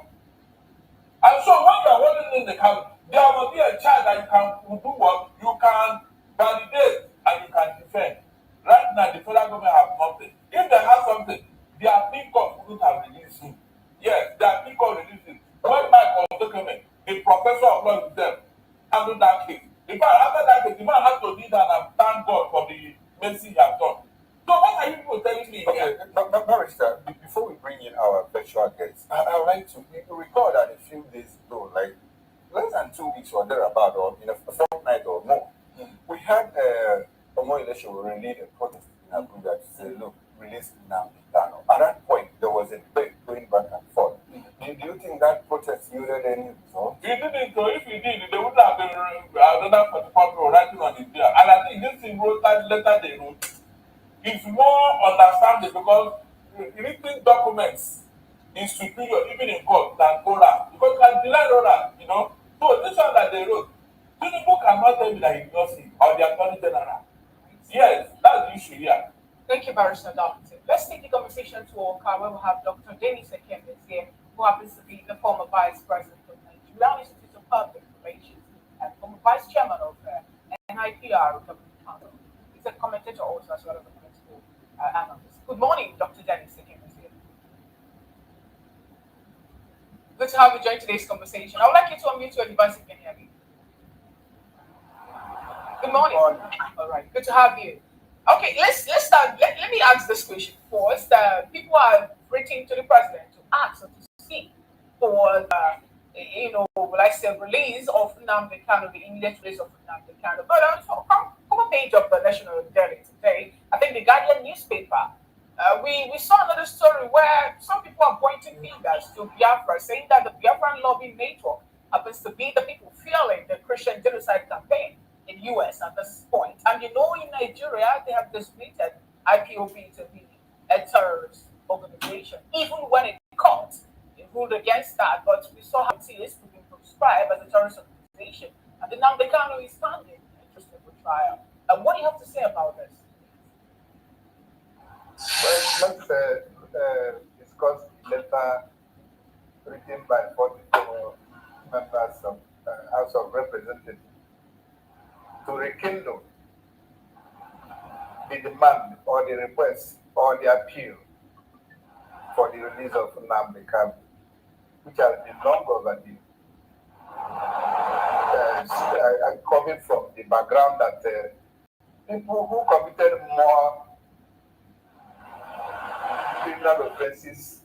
And so when you are holding in the camp, there must be a child that you can do what? You can validate and you can defend. Right now, the federal government have nothing. If they have something, their appeal court wouldn't have released him. Yes, their appeal court released him. When Mike was Otokeme, a professor of law himself, handled that case. In fact, after that case, the man had to kneel down and thank God for the mercy he has done. So what are you people telling me here? Barrister, before we bring in our virtual guests, I would like to recall that a few days ago, like less than 2 weeks or thereabout, or in a fortnight or more, we had a more election will lead a protest in Abuja to say, look, release Nnamdi Kanu. At that point, there was a debate going back and forth. Do you think that protest yielded any result? He didn't, so if he did, they wouldn't have been another 44 people writing on it there. And I think this thing wrote that letter they wrote. It's more understanding because written documents is superior even in court than oral. Because you can deny oral, you know. So this one that they wrote, Tinubu cannot tell me that he knows it or the attorney general. Yes, that's the issue here. Thank you, Barrister Darlington. Let's take the conversation to Oka, where we have Dr. Dennis Ekembe here, who happens to be the former Vice President of Nigerian Institute of Public Relations and former Vice Chairman of NIPR Government Council. He's a commentator also as well as a political analyst. Good morning, Dr. Dennis Ekembe here. Good to have you join today's conversation. I would like you to unmute your device if you can hear me. Good morning. All right, good to have you. Okay, let's start. Let me ask this question first. People are writing to the president to ask or to seek for will I say release of Nnamdi Kanu, the immediate release of Nnamdi Kanu. But from a page of the National Daily today, I think the Guardian newspaper, we saw another story where some people are pointing fingers to Biafra, saying that the Biafran lobby network happens to be the people fueling the Christian genocide campaign in US at this point. And in Nigeria, they have designated IPOB to be a terrorist organization, even when it caught, it ruled against that. But we saw how it is to be prescribed as a terrorist organization. And the Nnamdi Kanu is standing interested for trial. What do you have to say about this? Well, let's discuss the letter written by 44 members of House of Representatives to rekindle the demand or the request or the appeal for the release of Nnamdi Kanu, which has been long overdue. Coming from the background that people who committed more criminal offenses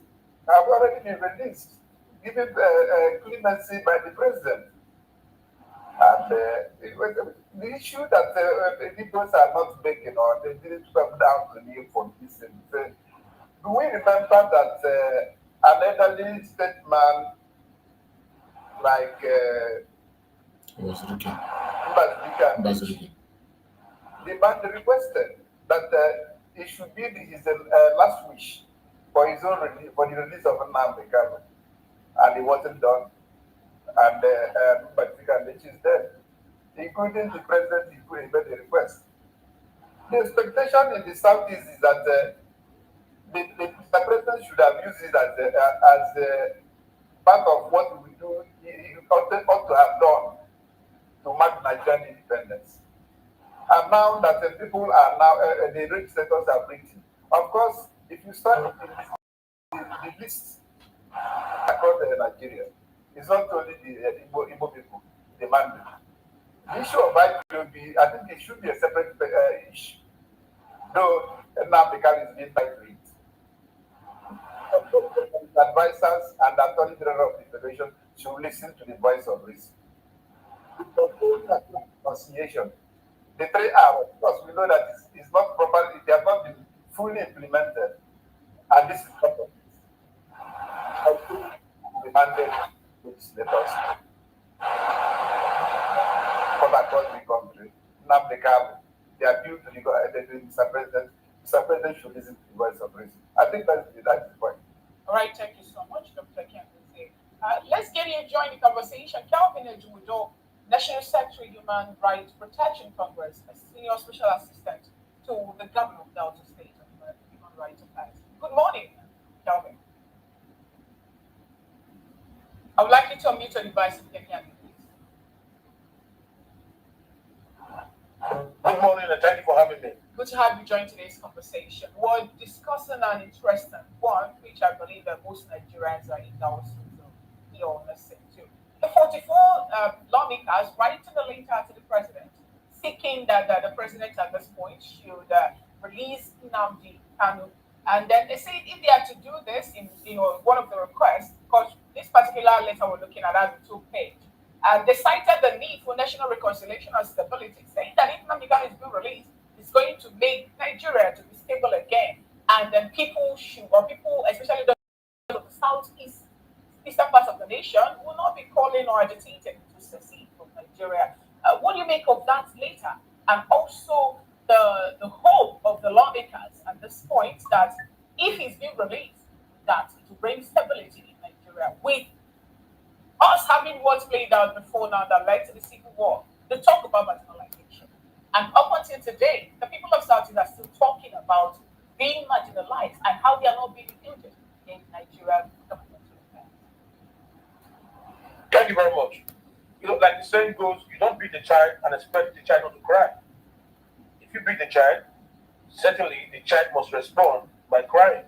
have already been released, given clemency by the president. And the issue that Negroes are not making or they didn't come down to kneel for this. Do we remember that an elderly statesman like the man requested that it should be his last wish for his own release, for the release of Nnamdi Kanu, and it wasn't done. And which is dead, including the president, he made a request. The expectation in the southeast is that the president should have used it as part of what we do. He ought to have done to mark Nigerian independence. And now that the people are now the rich status have reached. Of course, if you start the list across Nigeria, it's not only the Igbo people demanding. The issue of IPOB, I think it should be a separate issue. Though Nnamdi Kanu is being tied to it. Advisors and the Attorney General of the Federation should listen to the voice of reason. Conciliation. The 3 hours, because we know that it's not properly, they have not been fully implemented. And this is part of it. Demanded legislators come across the country, Nnamdi Kanu, they appeal to the Mr. President. Mr. President should listen to the voice of reason. I think that's the point. All right, thank you so much, Dr. Kembe. Let's get you join the conversation. Calvin Ejudo, National Secretary, Human Rights Protection Congress, a senior special assistant to the governor of Delta State on human rights affairs. Good morning, Calvin. I would like you to unmute your device if you can hear me, please. Good morning and thank you for having me. Good to have you join today's conversation. We're discussing an interesting one, which I believe that most Nigerians are in our listening to. lawmakers writing a letter to the president, seeking that the president at this point should release Nnamdi Kanu. And then they say if they are to do this in one of the requests, because this particular letter we're looking at has a 2-page, and they cited the need for national reconciliation and stability, saying that if Nnamdi Kanu is being released, it's going to make Nigeria to be stable again, and then people, especially those of the eastern parts of the nation, will not be calling or agitating to secede from Nigeria. What do you make of that later? And also the hope of the lawmakers at this point that if he's being released, that it will bring stability in Nigeria. With us having what's played out before now that led to the civil war, the talk about marginalization. And up until today, the people of Southeast are still talking about being marginalized and how they are not being included in Nigerian government affairs. Thank you very much. Like the saying goes, you don't beat the child and expect the child not to cry. If you beat the child, certainly the child must respond by crying.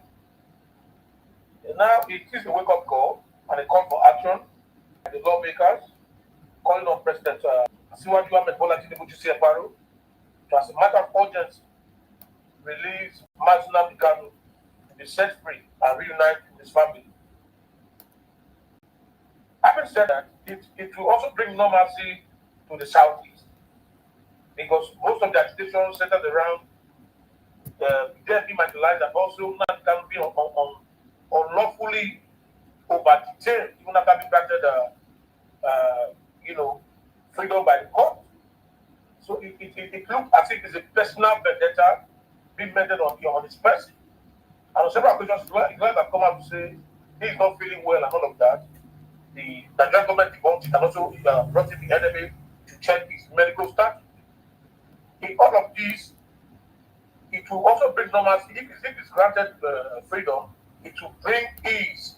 And now it is a wake-up call and a call for action by the lawmakers, calling on President Asiwaju Ahmed Bola Tinubu to as a matter of urgency, release Mazi Nnamdi Kanu to be set free and reunite with his family. Having said that, it will also bring normalcy to the Southeast, because most of the agitation centers around them being marginalized and also Nnamdi Kanu being unlawfully over-detained, even after being granted freedom by the court. So it looks as if it's a personal vendetta being meted on his person. And on several occasions, lawyers have come out to say he's not feeling well and all of that. The Nigerian government debunked it and also brought in the enemy to check his medical status. In all of this, it will also bring normalcy. If it's granted freedom, it will bring ease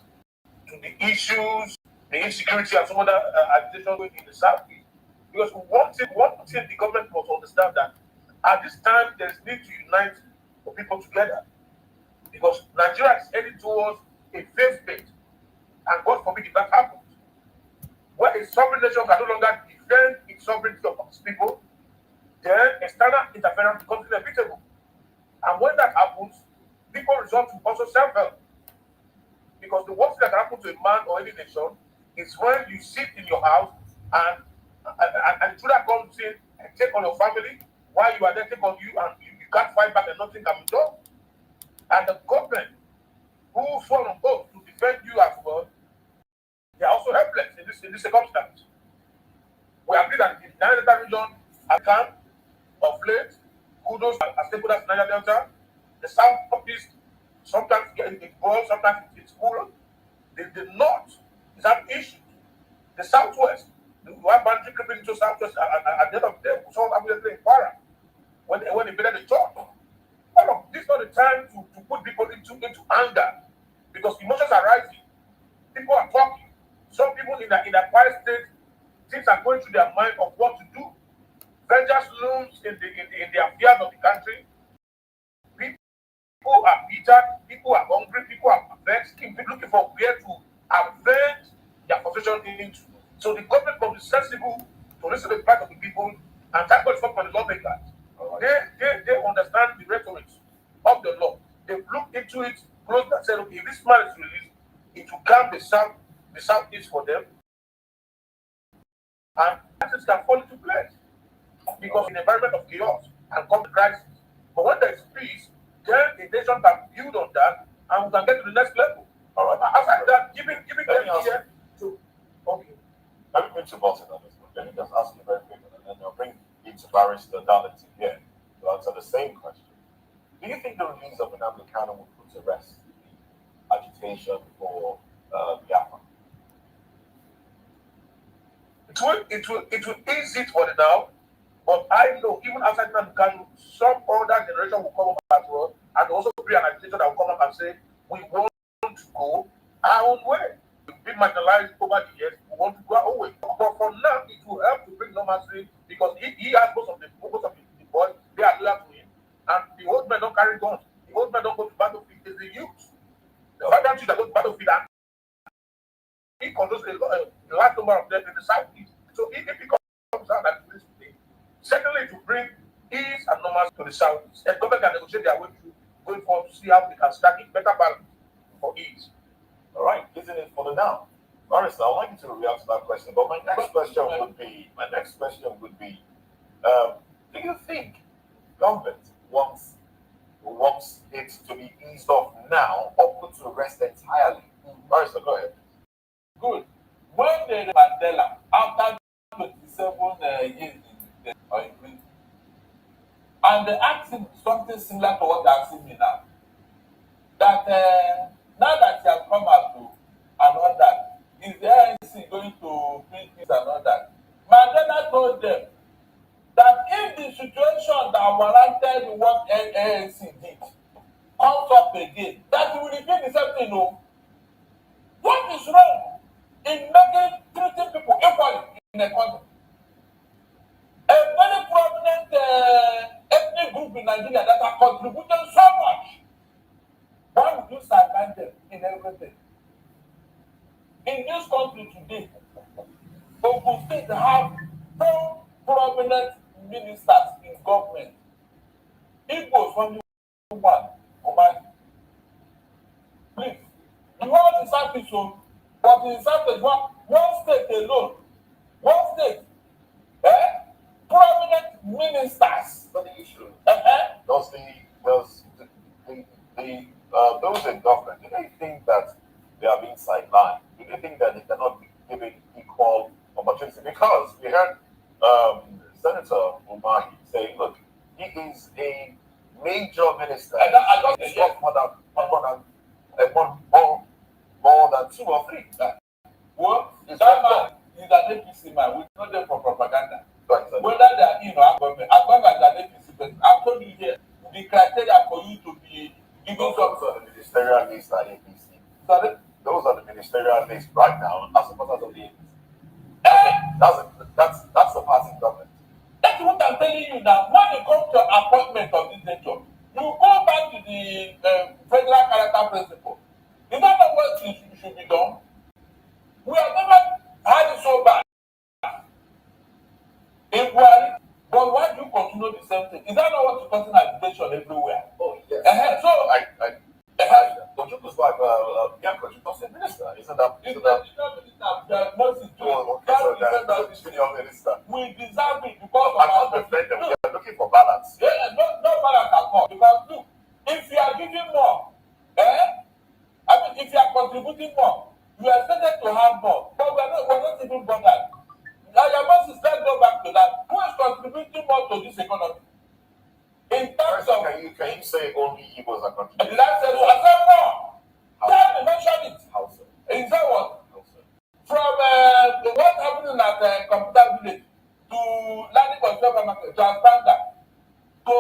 to the issues, the insecurity, and some other agitation in the Southeast. Because one thing the government must understand that at this time there is need to unite the people together. Because Nigeria is heading towards a failed state. And God forbid if that happens, where a sovereign nation can no longer defend its sovereignty of its people, then external interference becomes inevitable. And when that happens, people resort to also self-help. Because the worst thing that can happen to a man or any nation is when you sit in your house and intruder comes in and take on your family while you are there, take on you, and you can't fight back and nothing can be done. And the government, who sworn on oath to defend you as well, they are also helpless in this circumstance. We agree that in the Niger Delta region, Akan, of late, kudos as stakeholders in Niger Delta, the Southeast sometimes get involved, sometimes it's cool. The North is an issue. The Southwest, you have banditry creeping into Southwest at the end of the day, some of them in Kwara when they invaded the church. All of this is not the time to put people into anger, because emotions are rising. People are talking. Some people in a quiet state, things are going through their mind of what to do. Vengeance looms in the affairs of the country. People are bitter, people are hungry, people are vexed, people looking for where to avenge their frustration into. So the government must be sensible to listen to the part of the people, and thank God for the lawmakers. They understand the rhetoric of the law. They've looked into it closely and said, okay, if this man is released, it will calm the Southeast for them, and things can fall into place. Because in the environment of chaos and come crisis. But when there is peace, then the nation can build on that, and we can get to the next level. All right. Aside that, giving them here to okay. Let me bring to Bolton on this one. Let me just ask you very quickly, and then I'll bring you to Barrister Darlington here to answer the same question. Do you think the release of Nnamdi Kanu will put to rest the agitation for Biafra? It will ease it for the now, but I know even outside Nnamdi Kanu, some other generation will come up as well, and also be an agitation that will come up and say, we want to go our own way. We've been marginalized over the years, we want to go our own way. But for now, it will help to bring normalcy, because he has most of the boys, they are loyal to him, and the old men don't carry guns. The old men don't go to battlefield, it's the youth. The other countries that go to battlefield, and he controls a large number of them in the Southeast. So if he becomes autonomous to the south. And government can negotiate their way through going forward to see how they can strike it better balance for ease. All right, isn't it for the now? Barrister, I'd like you to react to that question, but my next question would be, do you think government wants it to be eased off now or put to rest entirely? Barrister, go ahead. Good. When the Mandela, after 27 years in prison, and they asked him something similar to what they're asking me now, that now that he has come out to and all that, is the ANC going to bring this and all that? Mandela told them that if the situation that warranted what ANC did comes up again, that he will repeat the same thing. No. What is wrong in treating people equally in the country? A very prominent ethnic group in Nigeria that are contributing so much. Why would you sideline them in everything? In this country today, Ogun State have 4 prominent ministers in government. Igbo only one. Please, you want to start this one, but in South one state alone, one state, prominent ministers. But the issue, those in government, do they think that they are being sidelined? Do they think that they cannot be given equal opportunity? Because we heard Senator Umahi say, look, he is a major minister. He's got more than 2 or 3. Well, that man is an APC man. We know them for propaganda. Whether they are in or government, as long as they're an APC person, I've told you here, the criteria for you to be given those are the ministerial list at APC. Those are the ministerial list right now as supporters of the APC. That's the party government. That's what I'm telling you now. When it comes to appointment of this nature, you go back to the federal character principle. You don't know what should be done. We have never had it so bad. Inquiry, but why do you continue the same thing? Is that not what you're causing agitation everywhere? Oh, yes. So, Ojuku's like, Bianco, you're not a minister. Isn't that? We deserve it because I'm not defending them. We are looking for balance. Yeah, no balance at all. Because look, if you are giving more, if you are contributing more, you are expected to have more. But we're not even bothered. Your boss is let's go back to that. Who is contributing more to this economy? In terms of can you say only Igbos are contributing? Did I say so? I said no. Tell me, mention it. How so? Is that what? From what happened at Computer Village to landing for supermarket to Aspanda to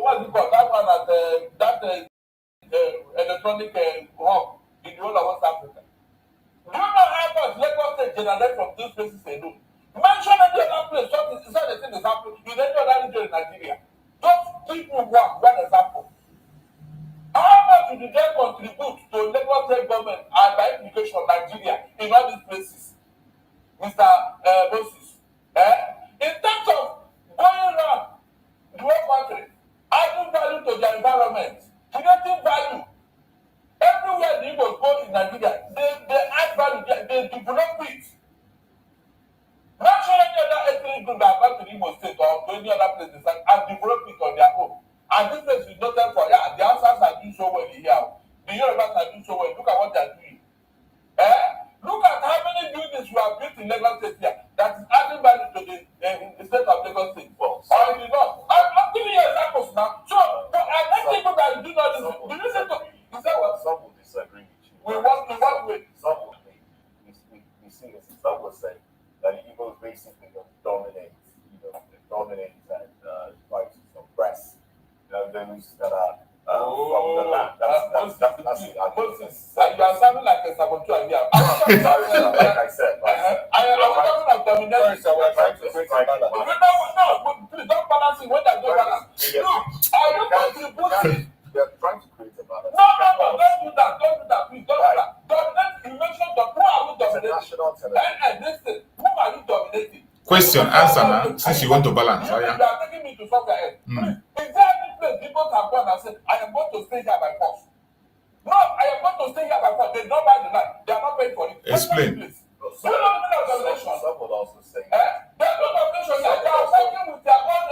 what's it called? That one at that electronic hub in the whole of West Africa. Do you know how much Lagos State generate from these places alone? Mention any other place. It's not the thing is happening in any other region in Nigeria. Just give me one example. How much did they contribute to Lagos State government and by implication Nigeria in all these places, Mr. Moses? In terms of going around the whole country, adding value to their environment, creating value. Everywhere the Igbos go in Nigeria, they add value, they develop it. Not sure any other ethnic group that come to the Igbo state or to any other places and develop it on their own. And this place is noted for, the answers are doing so well here. The Yorubas are doing so well. Look at what they are doing. Look at how many buildings we have built in Lagos State here that is adding value to the state of Lagos State. Or in the north. I'm giving you examples now. So, I let people that do not listen. Do you listen to me? Is that what? Some will disagree with you. In what way? Some will we see this. Some will say that the Igbos basically dominate, and try to suppress those that are from the land. That's the argument. You are sounding like a saboteur here. Like I said, I am talking of domination. We're trying to create a balance. No, please don't balance it when there's no balance. Look, are you contributing? They're trying to create a balance. No, don't do that. Please don't do that. You mentioned who are we dominating? National television. Listen, who are you dominating? Question, answer now, since you want to balance. You are taking me to somewhere else. Is people have gone and said, I am going to stay here by force. No, I am going to stay here by force. They don't buy the land. They are not paying for it. Explain. Do you know the meaning of domination? Some would also say There's no domination. They are working with their own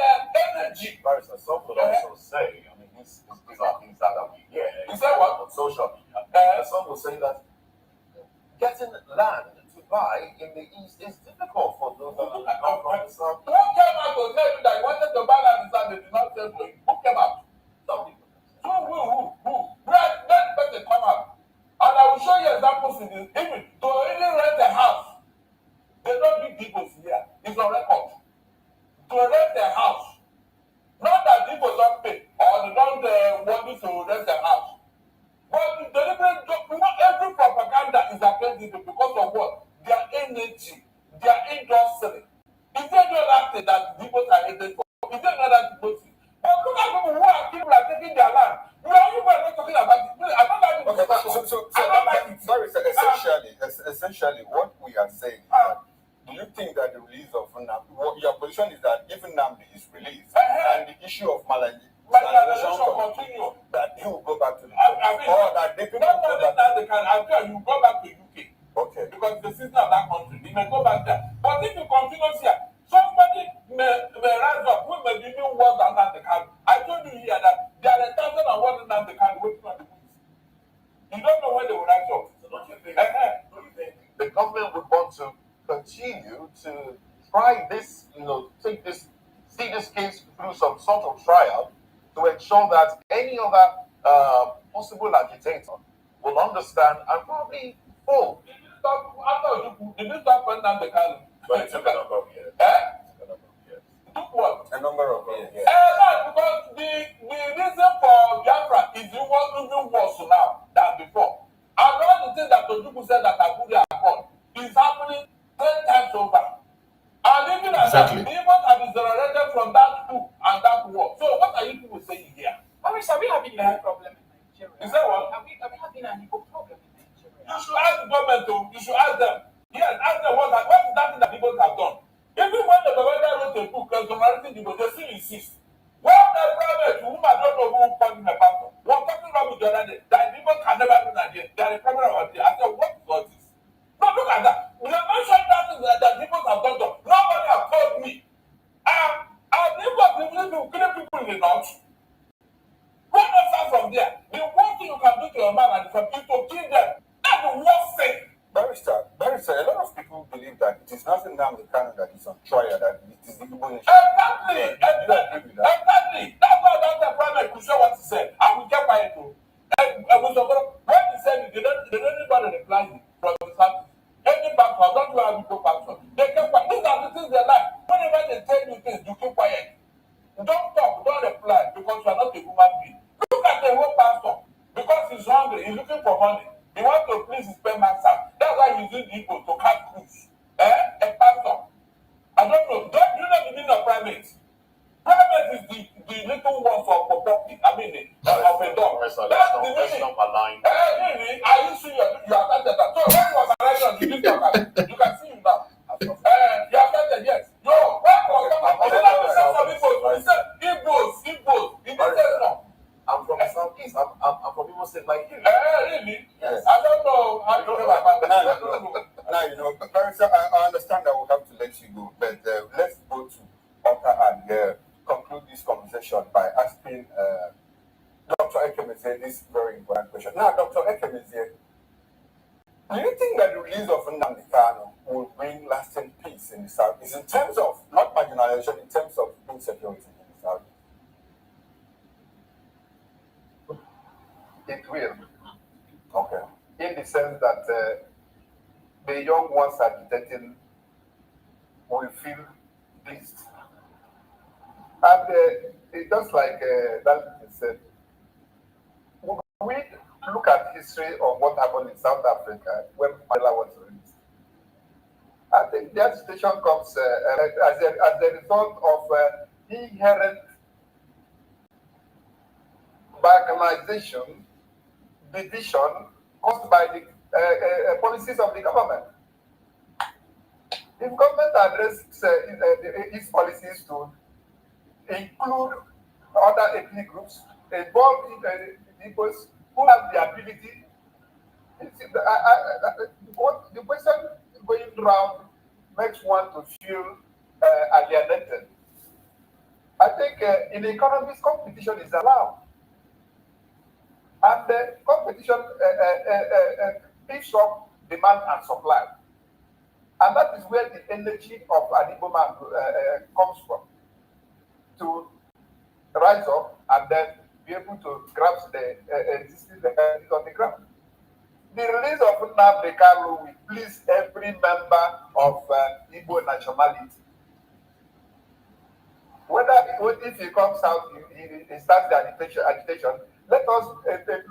energy. Some would also say, I mean, these are things that we hear. You say what? On social media. Some will say that getting land to buy in the East is difficult for those that come from the South. Who came out to tell you that you wanted to buy land in the South? They did not tell you. Who came out? Some people. Who? Let person come out. And I will show you examples in this. Even to even rent a house, they don't do depots here. It's on record. To rent a house. Not that people don't pay or they don't want you to rent a house. But the deliberate every propaganda is against it because of what? Their energy, their industry. Is there no other thing that people are hated for? Is there no other thing? But look at people who are people are taking their land. You are you not talking about it. I don't like it. Okay, so sorry, essentially, what we are saying is that do you think that the release of Nnamdi, your position is that if Nnamdi is released and the issue of marginalization continue, that he will go back to the country, or that they can go back? I'm sure you go back to UK. Okay. Because the system of that country, they may go back there. But if you continue here, somebody may rise up who may be new words than Nnamdi Kanu. I told you here that there are 1,000 Nnamdi Kanu waiting on the police. You don't know when they will rise up. So don't you think the government would want to continue to try this, see this case through some sort of trial to ensure that any other possible agitator will understand and probably fall? Did you stop Nnamdi Kanu? But it's a number of years. Took what? A number of years. Because the reason for Biafra is even worse now than before. And all the things that Tojuku said that Abuja has done is happening 10 times over. And even as that, people have been generated from that coup and that war. So what are you people saying here? Are we having a problem in Nigeria? Is that what? Are we having an equal problem in Nigeria? You should ask the government to, you should ask them. Yes, ask them what is that thing that people have done. Even when the government wrote a book, exonerating people, they still insist. When the private, whom I don't know who called him about, was talking about with the other day, that people can never do that again. They are a criminal about it. I said, what is all this? No, look at that. We have mentioned that people have done. Nobody has told me. And people killing people in the north. What does that from there? The worst thing you can do to your man and the family is to kill them. That's the worst thing. Barrister, a lot of people believe that it is not Nnamdi Kanu that is on trial, that it is the Igbo nation. Exactly. That's why Dr. Prime could say what he said. And we kept quiet too. When he said it, they don't even reply him from the family. Any pastor, don't you have people pastor? They kept quiet. These are the things they like. Whenever they tell you things, you keep quiet. Don't talk, don't reply because you are not a human being. Look at the whole pastor. Because he's hungry, he's looking for money. He wants to please his paymaster. That's why he's using people to cut cruise. A pastor. I don't know. Don't you know the meaning of private? Private is the little ones of property. I mean, of a dog. That's the meaning. Really? Are you sure you are affected? So when you are affected, you can see you now. You are affected, yes. Yo, when you are affected, he said, Igbos. He didn't say no. I'm from the Southeast. I'm from Imo State, like you. Really? Yes. I don't know how you know about that. Now, Clarissa, I understand that we'll have to let you go, but let's go to Oka and conclude this conversation by asking Dr. Ekemezie this very important question. Now, Dr. Ekemezie, do you think that the release of Nnamdi Kanu will bring lasting peace in the South? Is in terms of, not marginalization, in terms of insecurity in the South? It will. Okay. In the sense that the young ones agitating will feel pleased. And it's just like that said, we look at history of what happened in South Africa when Mandela was released. I think the agitation comes as a result of inherent balkanization, division caused by the policies of the government. If government addresses its policies to include other ethnic groups, involve people who have the ability. What the question going round makes one to feel alienated. I think in economies, competition is allowed. And competition picks up demand and supply. And that is where the energy of an Igbo man comes from. To rise up and then be able to grasp the existing on the ground. The release of Nnamdi Kanu will please every member of Igbo nationality. If he comes out, he starts the agitation. Let us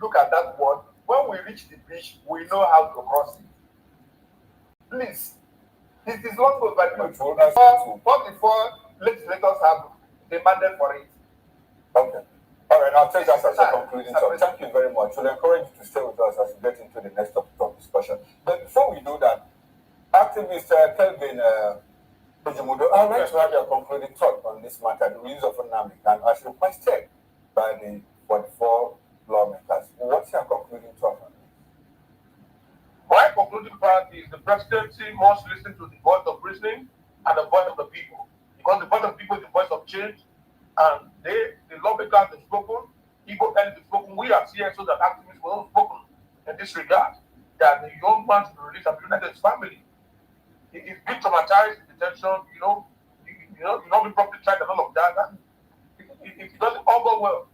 look at that word. When we reach the beach, we know how to cross it. Please, it is long overdue. Before legislators have demanded for it. Okay. All right, I'll take that as a concluding thought. Thank you very much. We'll encourage you to stay with us as we get into the next topic of discussion. But before we do that, activist Kelvin Ojemudo, I'd like to have your concluding thought on this matter, the release of Nnamdi Kanu, as requested by the 44 lawmakers. What's your concluding thought on this? My concluding part is the presidency must listen to the voice of reasoning and the voice of the people. Because the voice of the people is the voice of change. And the lawmakers have spoken, Igbo has spoken, we are here so that activists will not spoken in this regard, that the young man should be released and reunited his family. He's been traumatized in detention, not be properly tried and all of that. And it doesn't all go well.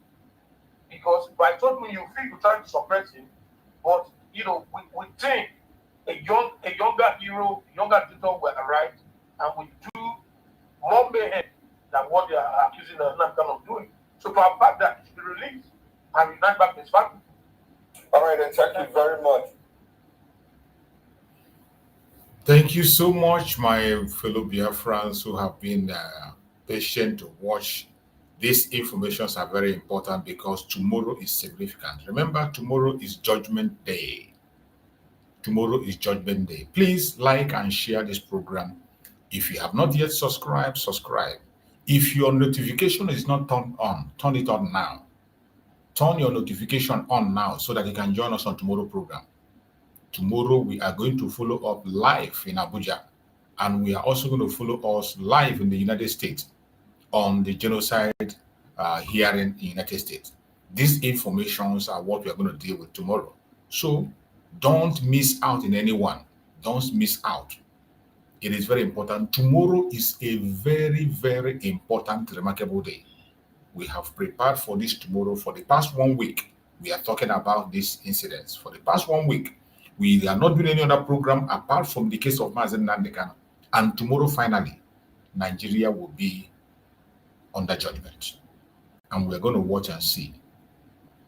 Because by told me you feel you're trying to suppress him, but we think a younger hero, a younger dictator will arrive and will do more mayhem than what they are accusing Nnamdi Kanu of doing. So to have that, he should be released and unite back to his family. All right, then thank you very much. Thank you so much, my fellow Biafrans who have been patient to watch. These informations are very important because tomorrow is significant. Remember, tomorrow is Judgment Day. Tomorrow is Judgment Day. Please like and share this program. If you have not yet subscribed, subscribe. If your notification is not turned on, turn it on now. Turn your notification on now so that you can join us on tomorrow's program. Tomorrow, we are going to follow up live in Abuja, and we are also going to follow us live in the United States on the genocide hearing in the United States. These informations are what we are going to deal with tomorrow. So don't miss out in anyone. Don't miss out. It is very important. Tomorrow is a very, very important, remarkable day. We have prepared for this tomorrow. For the past 1 week, we are talking about these incidents. For the past 1 week, we are not doing any other program apart from the case of Mazi Nnamdi Kanu. And tomorrow, finally, Nigeria will be under judgment. And we're going to watch and see.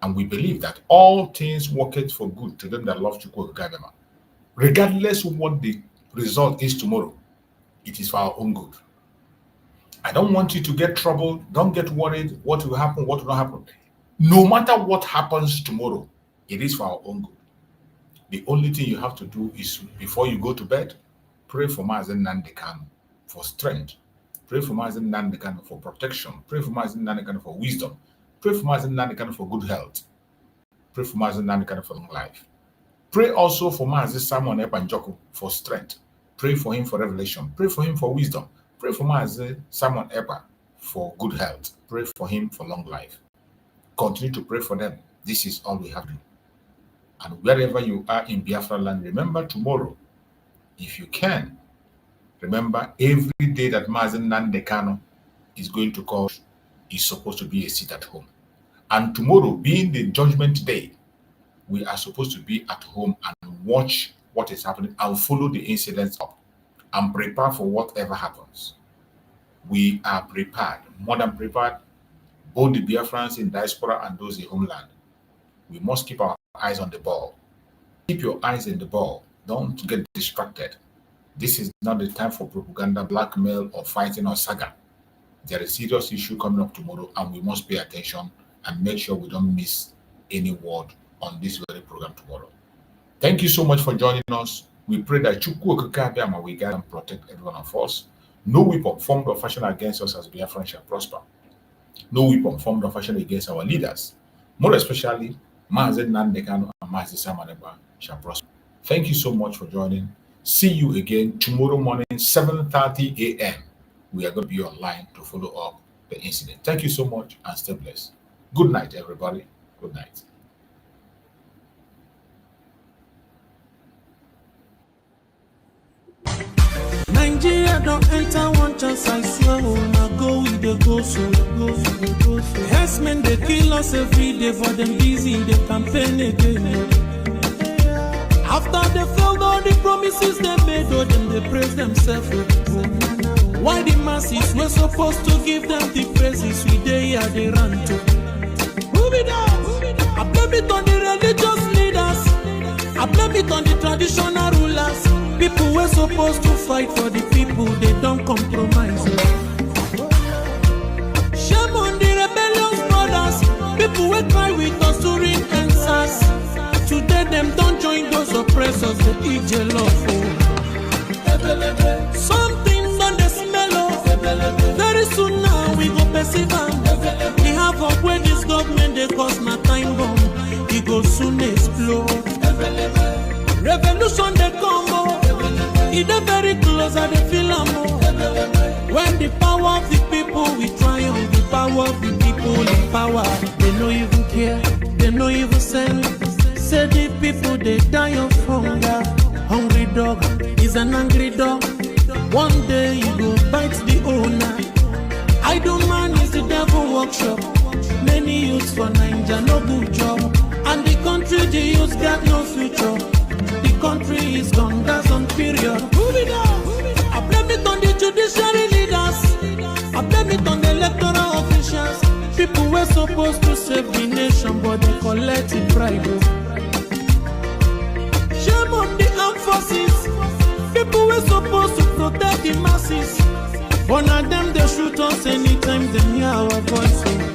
And we believe that all things work for good to them that love Chukwu Okikabema. Regardless of what the result is tomorrow, it is for our own good. I don't want you to get troubled. Don't get worried what will happen, what will not happen. No matter what happens tomorrow, it is for our own good. The only thing you have to do is, before you go to bed, pray for Mazi Nnamdi Kanu for strength. Pray for Mazi Nnamdi Kanu for protection. Pray for Mazi Nnamdi Kanu for wisdom. Pray for Mazi Nnamdi Kanu for good health. Pray for Mazi Nnamdi Kanu for long life. Pray also for Mazi Simon Ekpa for strength. Pray for him for revelation. Pray for him for wisdom. Pray for Mazi Simon Ekpa for good health. Pray for him for long life. Continue to pray for them. This is all we have to do. And wherever you are in Biafra land, remember tomorrow, if you can, remember every day that Mazi Nnamdi Kanu is going to court is supposed to be a seat at home. And tomorrow, being the judgment day, we are supposed to be at home and watch what is happening and follow the incidents up and prepare for whatever happens. We are prepared, more than prepared, both the Biafrans in diaspora and those in homeland. We must keep our eyes on the ball. Keep your eyes in the ball. Don't get distracted. This is not the time for propaganda, blackmail, or fighting or saga. There is a serious issue coming up tomorrow, and we must pay attention and make sure we don't miss any word on this very program tomorrow. Thank you so much for joining us. We pray that Chukwu Okikabema will guide and protect every one of us. No weapon formed or fashioned against us as Biafran shall prosper. No weapon formed or fashioned against our leaders, more especially Mazi Nnamdi Kanu and Mazi Samaneba, shall prosper. Thank you so much for joining. See you again tomorrow morning, 7:30 a.m. We are going to be online to follow up the incident. Thank you so much and stay blessed. Good night, everybody. Good night. Nigeria don't enter one chance, I swear. Now go with the go so. Yes, men, they kill us every day, for them busy, they campaign again. After they failed all the promises they made, oh, then they praise themselves. Why the masses were supposed to give them the praises we they are they run to? Move it down. I blame it on the religious leaders. I blame it on the traditional rulers. People were supposed to fight for the people, they don't compromise. Shame on the rebellious brothers. People will cry with us during answers. Today them don't join those oppressors, the EJ love. Something done the smell of. Very soon now we go perceive them. We have up where this government they cause my time bomb. It go soon explode. Revolution they come more. It is very close and they feel more. When the power of the people we triumph, the power of the people in power. They no even care, they no even send. Say the people they die of hunger. Hungry dog is an angry dog. One day you go bite the owner. Idle man is the devil workshop. Many youths for Nigeria no good job. And the country the youths got no future. The country is gone, that's on period. Move it on. I blame it on the judiciary leaders. I blame it on the electoral officials. People were supposed to save the nation, but they collect in pride. Shame on the armed forces. People were supposed to protect the masses. One of them they shoot us anytime they hear our voice.